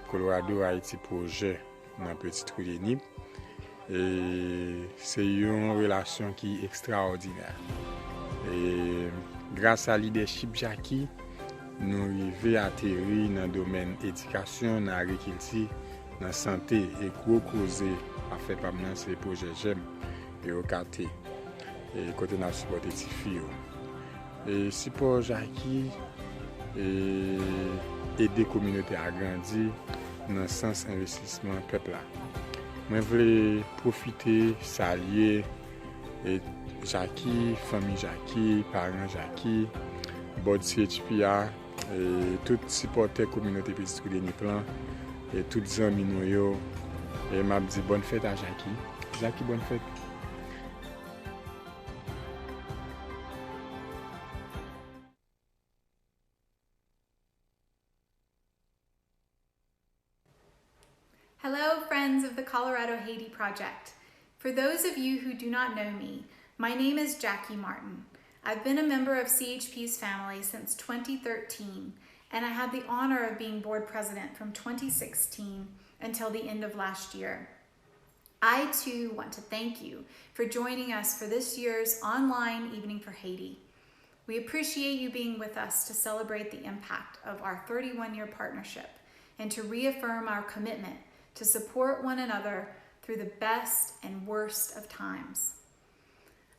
Colorado Haiti projet dans Petit Trou de Nip. Et c'est une relation qui est extraordinaire. Et grâce à leadership Jackie, nous arrivons à atterrir dans le domaine éducation, dans l'agriculture, dans la santé et gros causer à faire par maintenant ces projets j'aime et au quartier. Et côté n'a supporté les filles. Et support Jackie et aider la communauté à grandir dans le sens investissement peuple là. Moi je voulais profiter, saluer et Jackie, famille Jackie, parents Jackie, board CHPA et tout supporter communauté Petit Trou de Nip et tous les amis nous et m'a dit bonne fête à Jackie. Jackie, bonne fête. Hello, friends of the Colorado Haiti Project. For those of you who do not know me, my name is Jackie Martin. I've been a member of CHP's family since 2013, and I had the honor of being board president from 2016 until the end of last year. I too want to thank you for joining us for this year's online Evening for Haiti. We appreciate you being with us to celebrate the impact of our 31-year partnership and to reaffirm our commitment to support one another through the best and worst of times.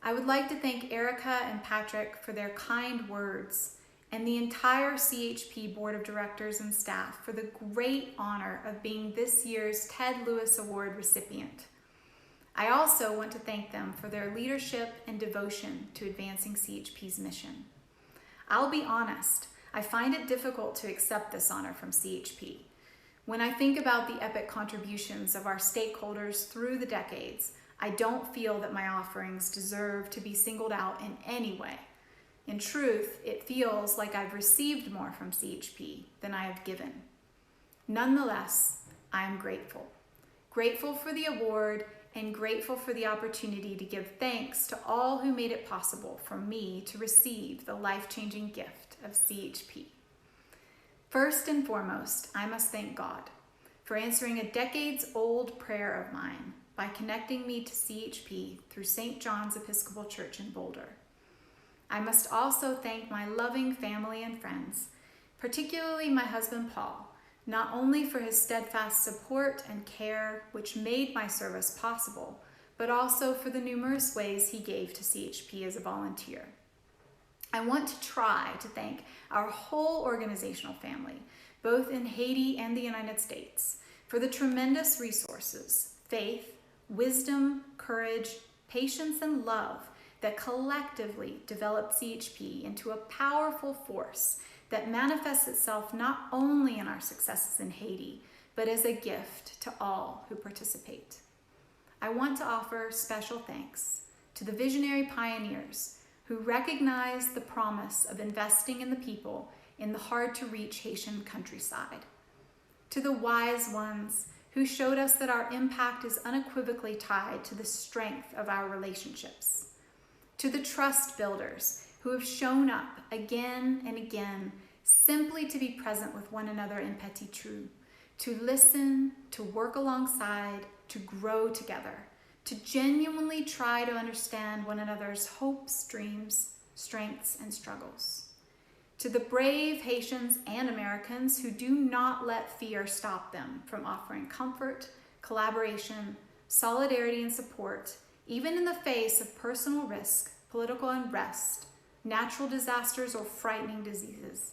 I would like to thank Erica and Patrick for their kind words and the entire CHP Board of Directors and staff for the great honor of being this year's Ted Lewis Award recipient. I also want to thank them for their leadership and devotion to advancing CHP's mission. I'll be honest, I find it difficult to accept this honor from CHP. When I think about the epic contributions of our stakeholders through the decades, I don't feel that my offerings deserve to be singled out in any way. In truth, it feels like I've received more from CHP than I have given. Nonetheless, I am grateful. Grateful for the award and grateful for the opportunity to give thanks to all who made it possible for me to receive the life-changing gift of CHP. First and foremost, I must thank God for answering a decades-old prayer of mine by connecting me to CHP through St. John's Episcopal Church in Boulder. I must also thank my loving family and friends, particularly my husband Paul, not only for his steadfast support and care which made my service possible, but also for the numerous ways he gave to CHP as a volunteer. I want to try to thank our whole organizational family, both in Haiti and the United States, for the tremendous resources, faith, wisdom, courage, patience, and love that collectively developed CHP into a powerful force that manifests itself not only in our successes in Haiti, but as a gift to all who participate. I want to offer special thanks to the visionary pioneers who recognized the promise of investing in the people in the hard-to-reach Haitian countryside. To the wise ones who showed us that our impact is unequivocally tied to the strength of our relationships. To the trust builders who have shown up again and again simply to be present with one another in Petit Trou, to listen, to work alongside, to grow together, to genuinely try to understand one another's hopes, dreams, strengths, and struggles. To the brave Haitians and Americans who do not let fear stop them from offering comfort, collaboration, solidarity, and support, even in the face of personal risk, political unrest, natural disasters, or frightening diseases.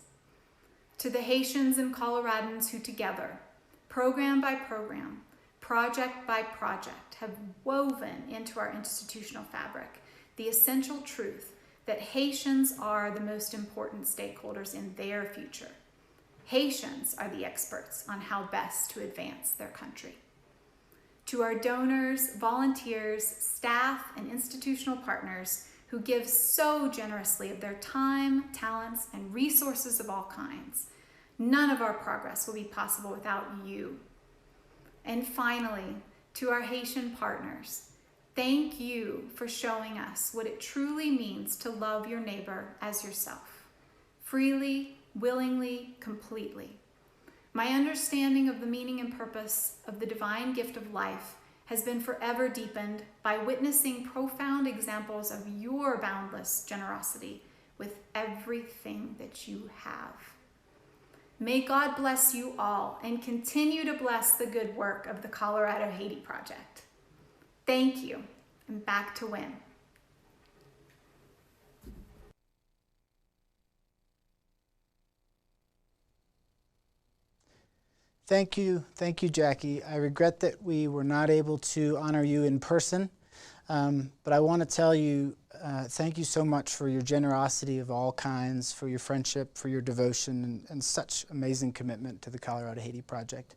To the Haitians and Coloradans who together, program by program, project by project, have woven into our institutional fabric the essential truth that Haitians are the most important stakeholders in their future. Haitians are the experts on how best to advance their country. To our donors, volunteers, staff, and institutional partners who give so generously of their time, talents, and resources of all kinds, none of our progress will be possible without you. And finally, to our Haitian partners, thank you for showing us what it truly means to love your neighbor as yourself, freely, willingly, completely. My understanding of the meaning and purpose of the divine gift of life has been forever deepened by witnessing profound examples of your boundless generosity with everything that you have. May God bless you all and continue to bless the good work of the Colorado Haiti Project. Thank you, and back to Win. Thank you, Jackie. I regret that we were not able to honor you in person, but I want to tell you thank you so much for your generosity of all kinds, for your friendship, for your devotion, and such amazing commitment to the Colorado Haiti Project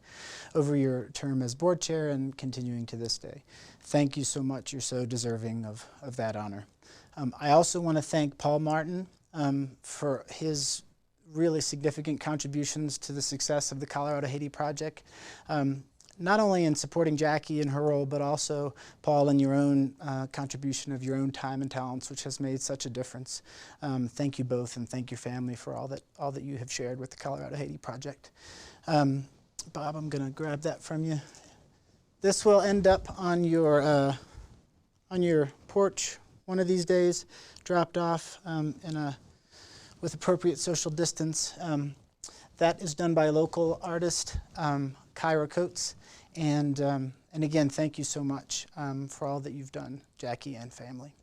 over your term as board chair and continuing to this day. Thank you so much. You're so deserving of that honor. I also want to thank Paul Martin for his really significant contributions to the success of the Colorado Haiti Project, not only in supporting Jackie in her role, but also, Paul, in your own contribution of your own time and talents, which has made such a difference. Thank you both, and thank your family for all that you have shared with the Colorado Haiti Project. Bob, I'm going to grab that from you. This will end up on your porch one of these days, dropped off with appropriate social distance. That is done by a local artist, Kyra Coates. And again, thank you so much for all that you've done, Jackie and family.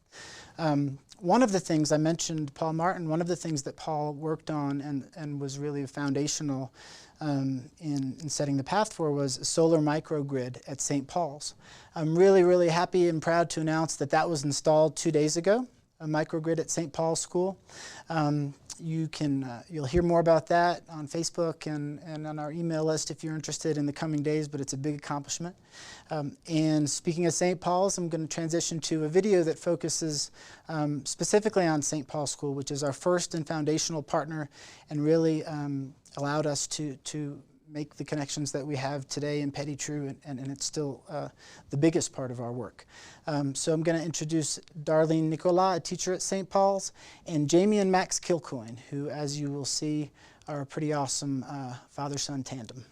One of the things I mentioned, Paul Martin, one of the things that Paul worked on and was really foundational in setting the path for was a solar microgrid at St. Paul's. I'm really, really happy and proud to announce that that was installed 2 days ago, a microgrid at St. Paul's School. You'll hear more about that on Facebook and on our email list if you're interested in the coming days, but it's a big accomplishment. And speaking of St. Paul's, I'm going to transition to a video that focuses specifically on St. Paul's School, which is our first and foundational partner and really allowed us to make the connections that we have today in Petit Trou, and it's still the biggest part of our work. So I'm going to introduce Darlene Nicolas, a teacher at St. Paul's, and Jamie and Max Kilcoyne, who, as you will see, are a pretty awesome father-son tandem.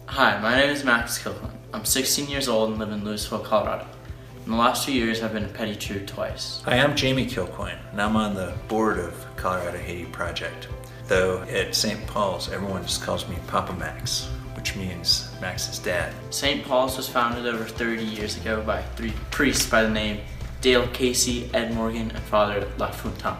Hi, my name is Max Kilcoyne. I'm 16 years old and live in Louisville, Colorado. In the last 2 years, I've been to Petit Trou twice. Hi, I'm Jamie Kilcoyne, and I'm on the board of Colorado Haiti Project. Though at St. Paul's, everyone just calls me Papa Max, which means Max's dad. St. Paul's was founded over 30 years ago by 3 priests by the name Dale Casey, Ed Morgan, and Father LaFontaine.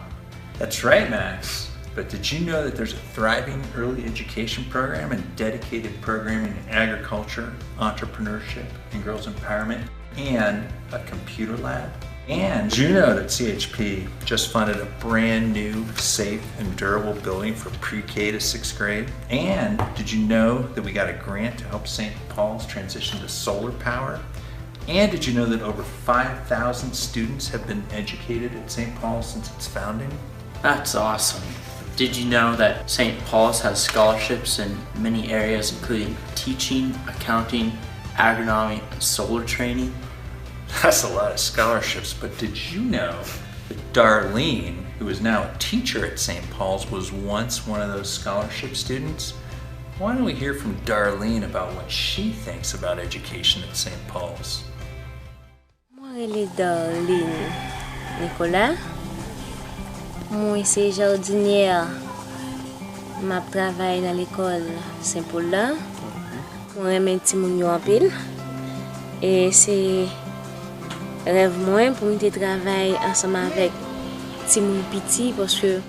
That's right, Max. But did you know that there's a thriving early education program and dedicated programming in agriculture, entrepreneurship, and girls' empowerment, and a computer lab? And did you know that CHP just funded a brand new, safe, and durable building for pre-K to 6th grade? And did you know that we got a grant to help St. Paul's transition to solar power? And did you know that over 5,000 students have been educated at St. Paul's since its founding? That's awesome. Did you know that St. Paul's has scholarships in many areas, including teaching, accounting, agronomy, and solar training? That's a lot of scholarships, but did you know that Darlene, who is now a teacher at St. Paul's, was once one of those scholarship students? Why don't we hear from Darlene about what she thinks about education at St. Paul's? Moi, je suis Darlene Nicolas. Moi, c'est jardinière. Je travaille dans l'école Saint-Paul. Moi, je suis en pile. Et c'est rêve moi pour me travailler ensemble avec Timon Piti parce que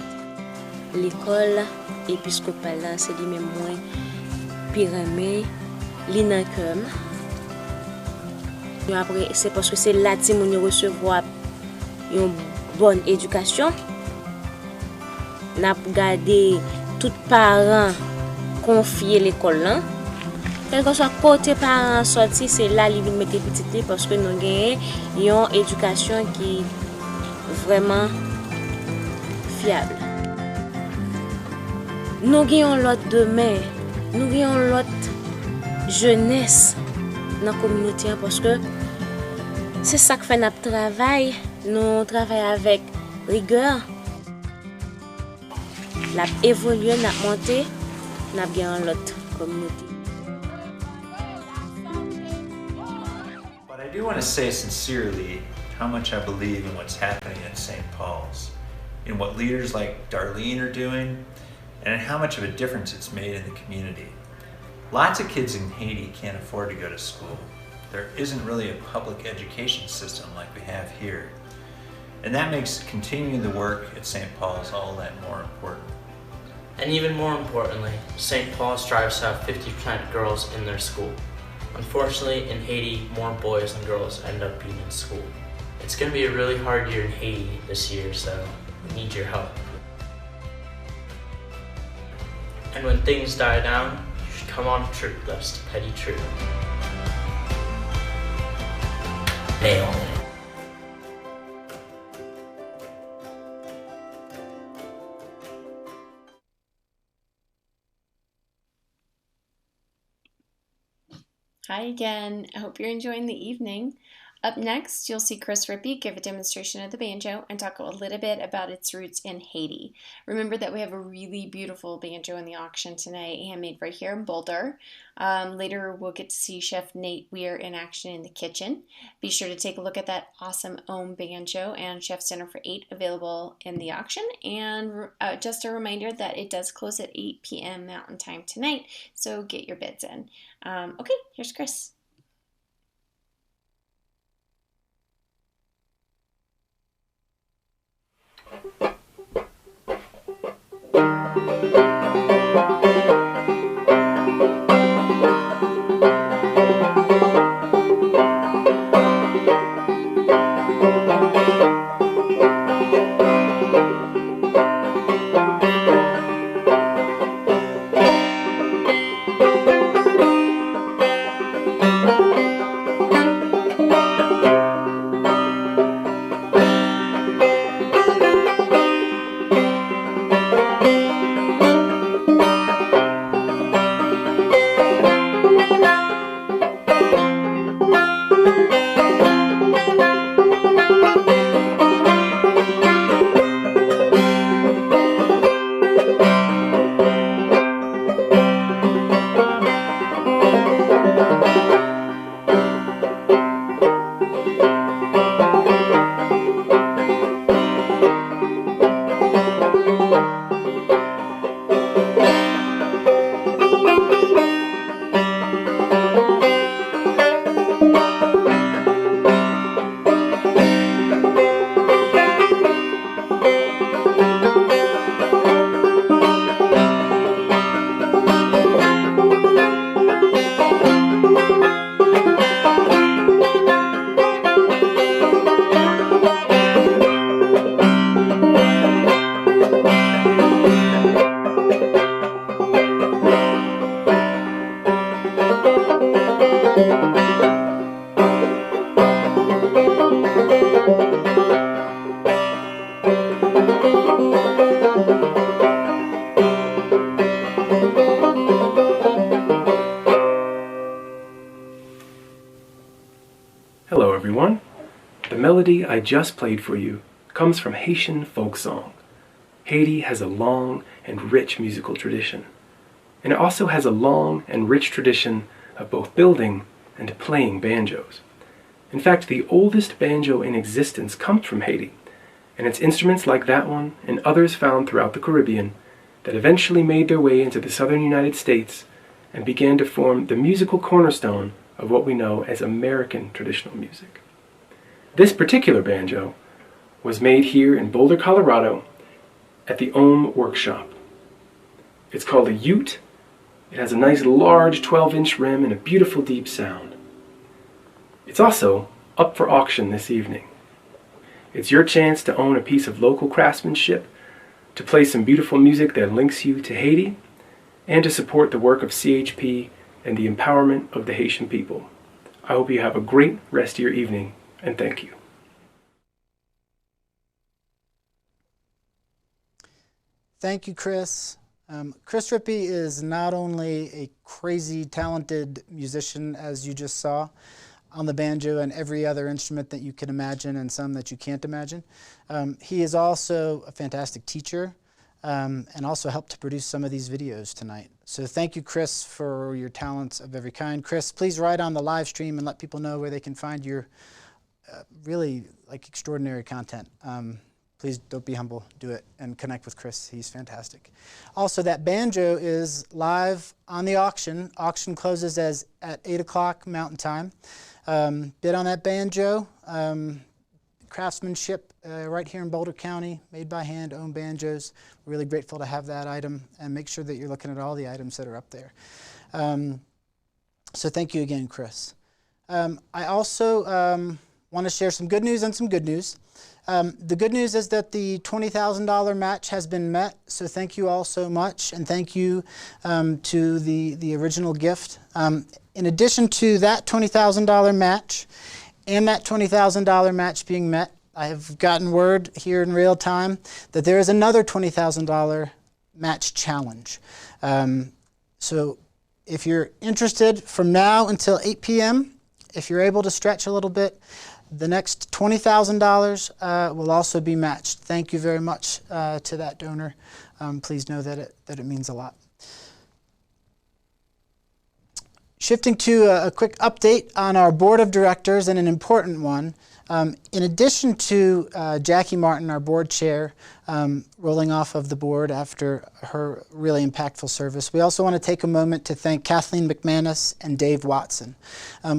l'école épiscopale c'est lui-même moi pyramide l'inancum. Après c'est parce que c'est là Timon recevoir une bonne éducation. N'a gardé tout parents confier l'école là. Quel que soit côté parents sorti, c'est là li vinn mettre petit parce que nous gagnons une éducation qui est vraiment fiable. Nous gagnons l'autre demain, nous gagnons l'autre jeunesse dans la communauté parce que c'est ça que fait notre travail. Nous travaillons avec rigueur. La évoluer, la monter, n'a bien l'autre communauté. But I do want to say sincerely how much I believe in what's happening at St. Paul's, in what leaders like Darlene are doing, and in how much of a difference it's made in the community. Lots of kids in Haiti can't afford to go to school. There isn't really a public education system like we have here. And that makes continuing the work at St. Paul's all that more important. And even more importantly, St. Paul strives to have 50% girls in their school. Unfortunately, in Haiti, more boys than girls end up being in school. It's going to be a really hard year in Haiti this year, so we need your help. And when things die down, you should come on a trip with us to Petit Trou. Nail. Hi again. I hope you're enjoying the evening. Up next, you'll see Chris Rippey give a demonstration of the banjo and talk a little bit about its roots in Haiti. Remember that we have a really beautiful banjo in the auction tonight, handmade right here in Boulder. Later, we'll get to see Chef Nate Weir in action in the kitchen. Be sure to take a look at that awesome Ohm banjo and Chef's Dinner for 8 available in the auction. And just a reminder that it does close at 8 p.m. Mountain Time tonight, so get your bids in. Okay, here's Chris. Hello everyone. The melody I just played for you comes from Haitian folk song. Haiti has a long and rich musical tradition, and it also has a long and rich tradition of both building and playing banjos. In fact, the oldest banjo in existence comes from Haiti, and it's instruments like that one and others found throughout the Caribbean that eventually made their way into the southern United States and began to form the musical cornerstone of what we know as American traditional music. This particular banjo was made here in Boulder, Colorado at the Ohm Workshop. It's called a Ute. It has a nice large 12-inch rim and a beautiful deep sound. It's also up for auction this evening. It's your chance to own a piece of local craftsmanship, to play some beautiful music that links you to Haiti, and to support the work of CHP and the empowerment of the Haitian people. I hope you have a great rest of your evening, and thank you. Thank you, Chris. Chris Rippey is not only a crazy talented musician, as you just saw, on the banjo and every other instrument that you can imagine and some that you can't imagine. He is also a fantastic teacher and also helped to produce some of these videos tonight. So thank you, Chris, for your talents of every kind. Chris, please write on the live stream and let people know where they can find your really extraordinary content. Please don't be humble, do it, and connect with Chris. He's fantastic. Also, that banjo is live on the auction. Auction closes at 8 o'clock Mountain Time. Bid on that banjo. Craftsmanship right here in Boulder County, made by hand, owned banjos. We're really grateful to have that item, and make sure that you're looking at all the items that are up there. So thank you again, Chris. I also want to share some good news and some good news. The good news is that the $20,000 match has been met, so thank you all so much, and thank you to the original gift. In addition to that $20,000 match and that $20,000 match being met, I have gotten word here in real time that there is another $20,000 match challenge. So if you're interested, from now until 8 p.m., if you're able to stretch a little bit, the next $20,000 will also be matched. Thank you very much to that donor. Please know that it means a lot. Shifting to a quick update on our board of directors, and an important one. In addition to Jackie Martin, our board chair, rolling off of the board after her really impactful service, we also want to take a moment to thank Kathleen McManus and Dave Watson.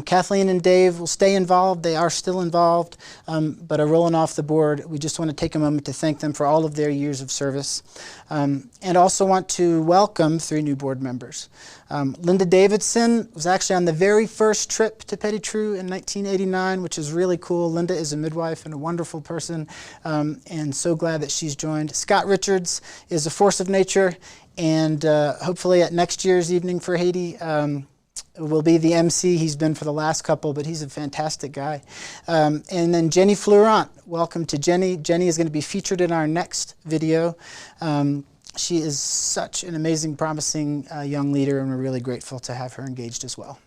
Kathleen and Dave will stay involved. They are still involved, but are rolling off the board. We just want to take a moment to thank them for all of their years of service. And also want to welcome 3 new board members. Linda Davidson was actually on the very first trip to Petit Trou in 1989, which is really cool. Linda is a midwife and a wonderful person, and so glad that she's joined. Scott Richards is a force of nature, and hopefully at next year's Evening for Haiti will be the MC. He's been for the last couple, but he's a fantastic guy. And then Jenny Fleurant. Welcome to Jenny. Jenny is going to be featured in our next video. She is such an amazing, promising young leader, and we're really grateful to have her engaged as well.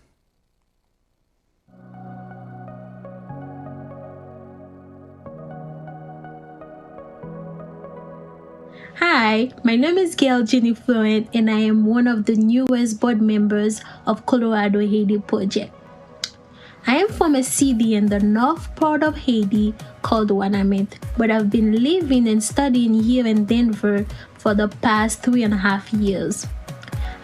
Hi, my name is Gail Jenny Florent, and I am one of the newest board members of Colorado Haiti Project. I am from a city in the north part of Haiti called Wanamint, but I've been living and studying here in Denver for the past 3.5 years.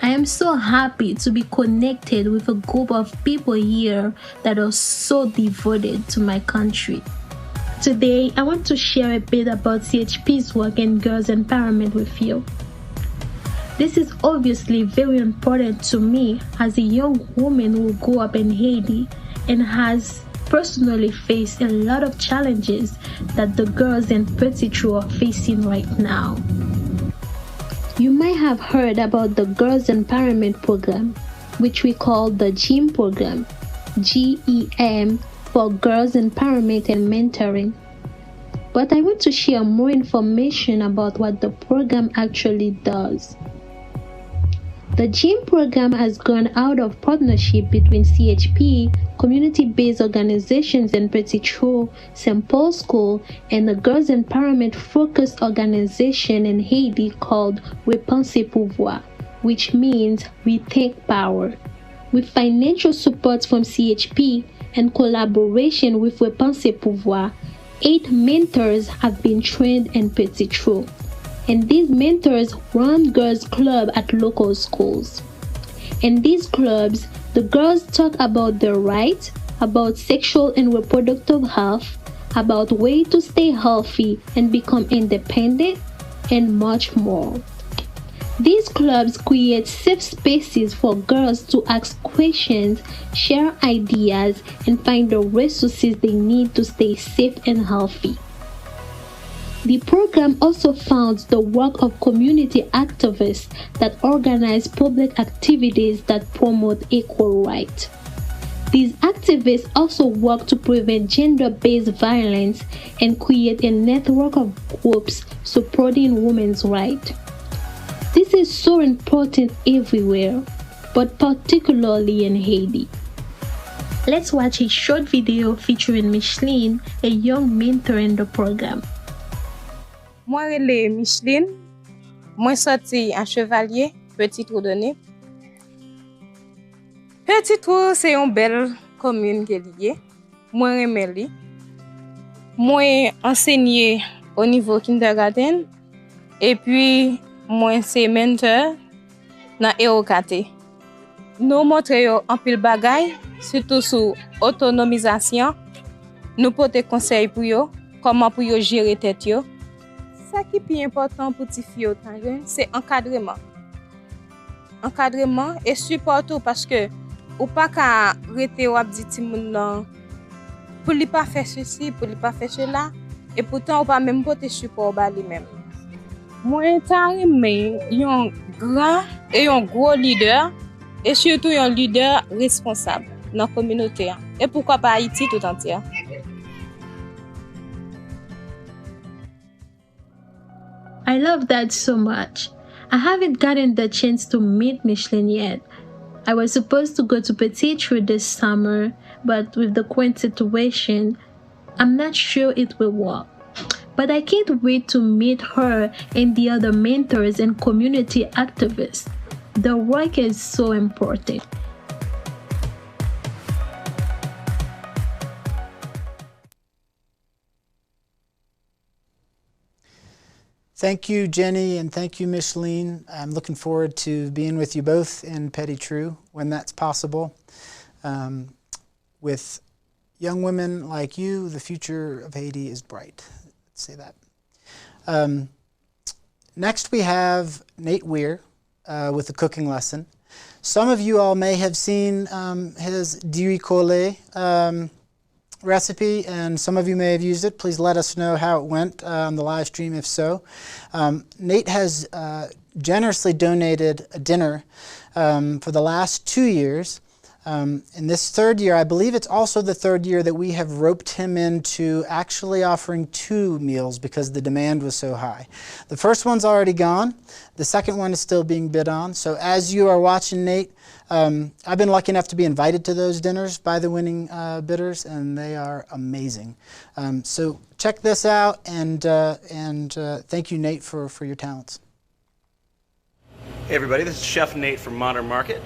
I am so happy to be connected with a group of people here that are so devoted to my country. Today, I want to share a bit about CHP's work in girls' empowerment with you. This is obviously very important to me as a young woman who grew up in Haiti and has personally faced a lot of challenges that the girls in Petit Trou are facing right now. You might have heard about the Girls Empowerment Program, which we call the GEM program, GEM for Girls Empowerment and Mentoring. But I want to share more information about what the program actually does. The GEM program has grown out of partnership between CHP, community-based organizations in Petit Trou, St. Paul School, and a girls' empowerment-focused organization in Haiti called Repenser Pouvoir, which means Rethink Power. With financial support from CHP and collaboration with Repenser Pouvoir, 8 mentors have been trained in Petit Trou. And these mentors run girls' clubs at local schools. In these clubs, the girls talk about their rights, about sexual and reproductive health, about ways to stay healthy and become independent, and much more. These clubs create safe spaces for girls to ask questions, share ideas, and find the resources they need to stay safe and healthy. The program also funds the work of community activists that organize public activities that promote equal rights. These activists also work to prevent gender-based violence and create a network of groups supporting women's rights. This is so important everywhere, but particularly in Haiti. Let's watch a short video featuring Micheline, a young mentor in the program. Moi, relais Micheline. Moi, sorti à Chevalier, Petit Trou de Nip. Petit Trou, c'est une belle commune qui est liée. Moi, remeli. Moi, enseigné au niveau kindergarten. Et puis, moi, c'est mentor dans EOKT. Nous montrons un peu de bagaille, surtout sur autonomisation. Nous portons des conseils pour eux, comment pour eux gérer tête yo. Ça qui est plus important pour les filles, c'est encadrement. Encadrement et support parce que ou pas qu'à rester ou dire ti moun nan pour lui pas faire ceci, pour lui pas faire cela et pourtant ou pas même porter support ba lui-même. Moi mais un grand et un gros leader et surtout un leader responsable dans la communauté et pourquoi pas Haïti tout entier. I love that so much. I haven't gotten the chance to meet Micheline yet. I was supposed to go to Petit Trou this summer, but with the current situation, I'm not sure it will work. But I can't wait to meet her and the other mentors and community activists. The work is so important. Thank you, Jenny, and thank you, Micheline. I'm looking forward to being with you both in Petit Trou when that's possible. With young women like you, the future of Haiti is bright. Let's say that. Next, we have Nate Weir with a cooking lesson. Some of you all may have seen his diricole recipe, and some of you may have used it. Please let us know how it went on the live stream if so. Nate has generously donated a dinner for the last 2 years. In this third year, I believe it's also the third year that we have roped him into actually offering 2 meals because the demand was so high. The first one's already gone. The second one is still being bid on. So as you are watching Nate, I've been lucky enough to be invited to those dinners by the winning bidders, and they are amazing. So check this out, and thank you, Nate, for your talents. Hey everybody, this is Chef Nate from Modern Market.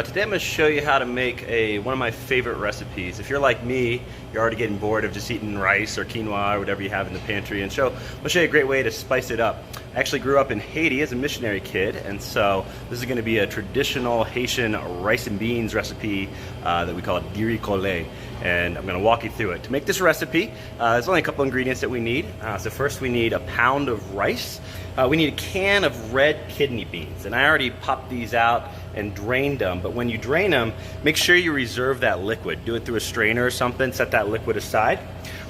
Today I'm going to show you how to make one of my favorite recipes. If you're like me, you're already getting bored of just eating rice or quinoa or whatever you have in the pantry, and I'll show you a great way to spice it up. I actually grew up in Haiti as a missionary kid, and so this is going to be a traditional Haitian rice and beans recipe that we call diricole, and I'm going to walk you through it. To make this recipe, there's only a couple ingredients that we need. So first we need a pound of rice. We need a can of red kidney beans, and I already popped these out and drained them, but when you drain them, make sure you reserve that liquid. Do it through a strainer or something, set that liquid aside.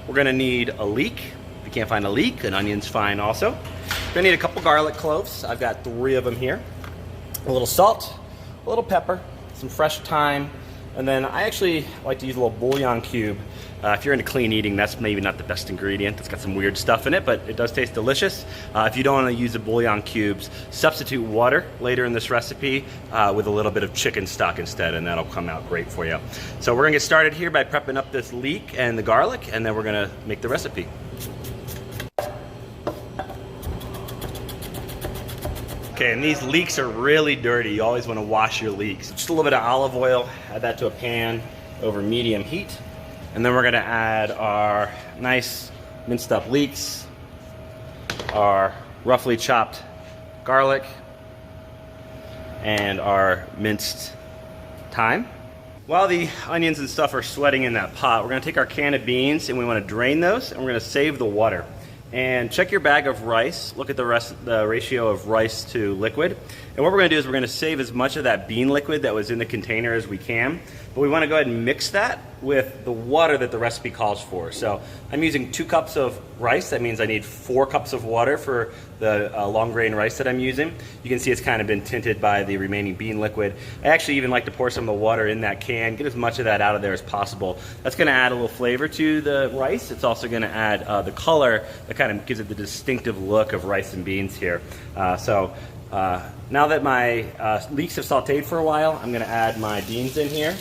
We're gonna need a leek. If you can't find a leek, an onion's fine also. We're gonna need a couple garlic cloves. I've got 3 of them here. A little salt, a little pepper, some fresh thyme, and then I actually like to use a little bouillon cube. If you're into clean eating, that's maybe not the best ingredient. It's got some weird stuff in it, but it does taste delicious. If you don't want to use the bouillon cubes, substitute water later in this recipe with a little bit of chicken stock instead, and that'll come out great for you. So we're gonna get started here by prepping up this leek and the garlic, and then we're gonna make the recipe. Okay, and these leeks are really dirty. You always want to wash your leeks. Just a little bit of olive oil, add that to a pan over medium heat. And then we're gonna add our nice minced up leeks, our roughly chopped garlic, and our minced thyme. While the onions and stuff are sweating in that pot, we're going to take our can of beans and we want to drain those, and we're going to save the water. And check your bag of rice. Look at the ratio of rice to liquid. And what we're going to do is we're going to save as much of that bean liquid that was in the container as we can. But we want to go ahead and mix that with the water that the recipe calls for. So I'm using 2 cups of rice. That means I need 4 cups of water for the long grain rice that I'm using. You can see it's kind of been tinted by the remaining bean liquid. I actually even like to pour some of the water in that can, get as much of that out of there as possible. That's going to add a little flavor to the rice. It's also going to add the color that kind of gives it the distinctive look of rice and beans here. Now that my leeks have sauteed for a while, I'm going to add my beans in here.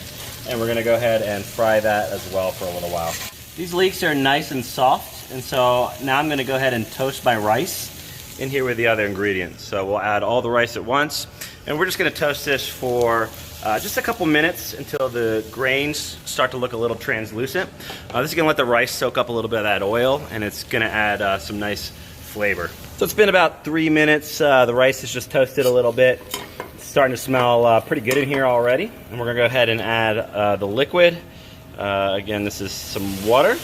And we're going to go ahead and fry that as well for a little while. These leeks are nice and soft, and so now I'm going to go ahead and toast my rice in here with the other ingredients. So we'll add all the rice at once, and we're just going to toast this for just a couple minutes until the grains start to look a little translucent. This is going to let the rice soak up a little bit of that oil, and it's going to add some nice flavor. So it's been about 3 minutes. The rice is just toasted a little bit. Starting to smell pretty good in here already, and we're gonna go ahead and add the liquid. Again, this is some water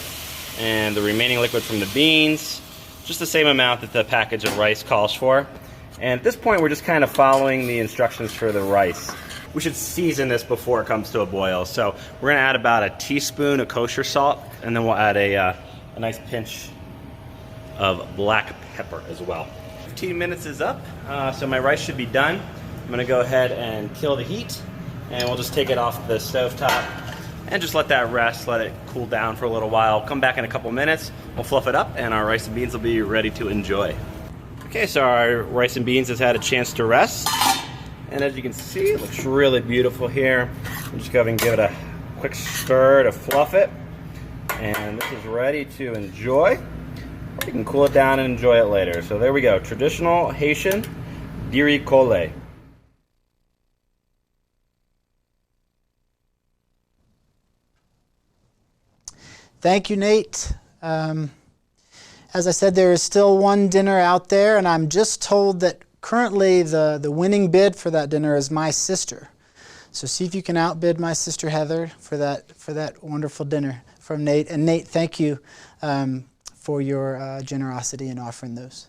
and the remaining liquid from the beans, just the same amount that the package of rice calls for. And at this point, we're just kind of following the instructions for the rice. We should season this before it comes to a boil. So we're gonna add about a teaspoon of kosher salt, and then we'll add a nice pinch of black pepper as well. 15 minutes is up, so my rice should be done. I'm going to go ahead and kill the heat, and we'll just take it off the stovetop and just let that rest, let it cool down for a little while. Come back in a couple minutes, we'll fluff it up, and our rice and beans will be ready to enjoy. Okay, so our rice and beans has had a chance to rest, and as you can see, it looks really beautiful here. I'm just going to give it a quick stir to fluff it, and this is ready to enjoy. You can cool it down and enjoy it later. So there we go, traditional Haitian diri kole. Thank you, Nate. As I said, there is still one dinner out there, and I'm just told that currently the winning bid for that dinner is my sister. So see if you can outbid my sister Heather for that wonderful dinner from Nate. And Nate, thank you for your generosity in offering those.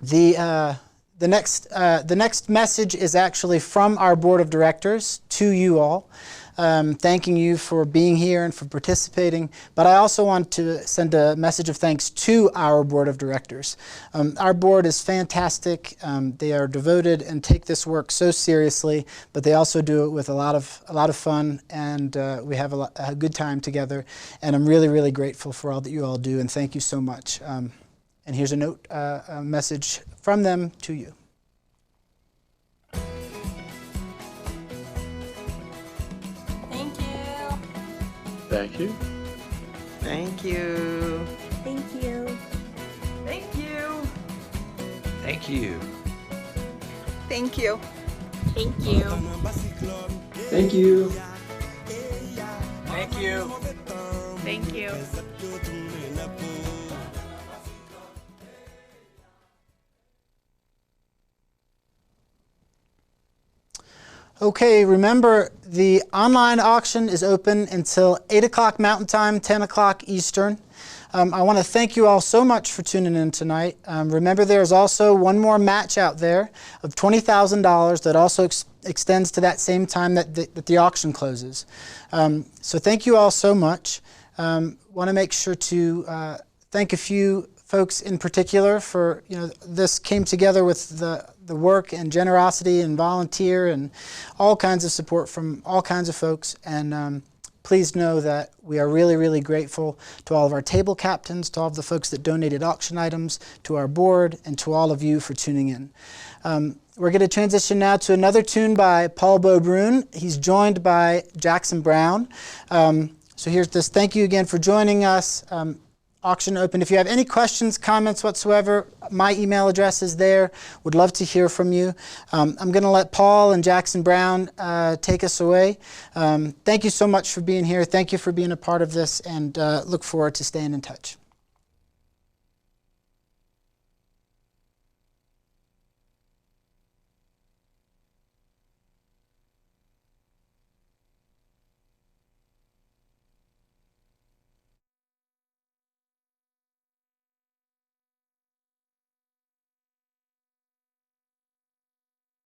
The next message is actually from our board of directors to you all. Thanking you for being here and for participating, but I also want to send a message of thanks to our board of directors. Our board is fantastic. They are devoted and take this work so seriously, but they also do it with a lot of fun, and we have a good time together. And I'm really, really grateful for all that you all do, and thank you so much. And here's a message from them to you. Thank you. Thank you. Thank you. Thank you. Thank you. Thank you. Thank you. Thank you. Thank you. Thank you. Okay, remember the online auction is open until 8 o'clock Mountain Time, 10 o'clock Eastern. I want to thank you all so much for tuning in tonight. Remember, there's also one more match out there of $20,000 that also extends to that same time that the auction closes. So thank you all so much. Want to make sure to thank a few folks in particular for, this came together with the work and generosity and volunteer and all kinds of support from all kinds of folks. And please know that we are really, really grateful to all of our table captains, to all of the folks that donated auction items, to our board, and to all of you for tuning in. We're going to transition now to another tune by Paul Beaubrun. He's joined by Jackson Brown. So here's this. Thank you again for joining us. Auction open. If you have any questions, comments whatsoever, my email address is there. Would love to hear from you. I'm going to let Paul and Jackson Brown take us away. Thank you so much for being here. Thank you for being a part of this, and look forward to staying in touch.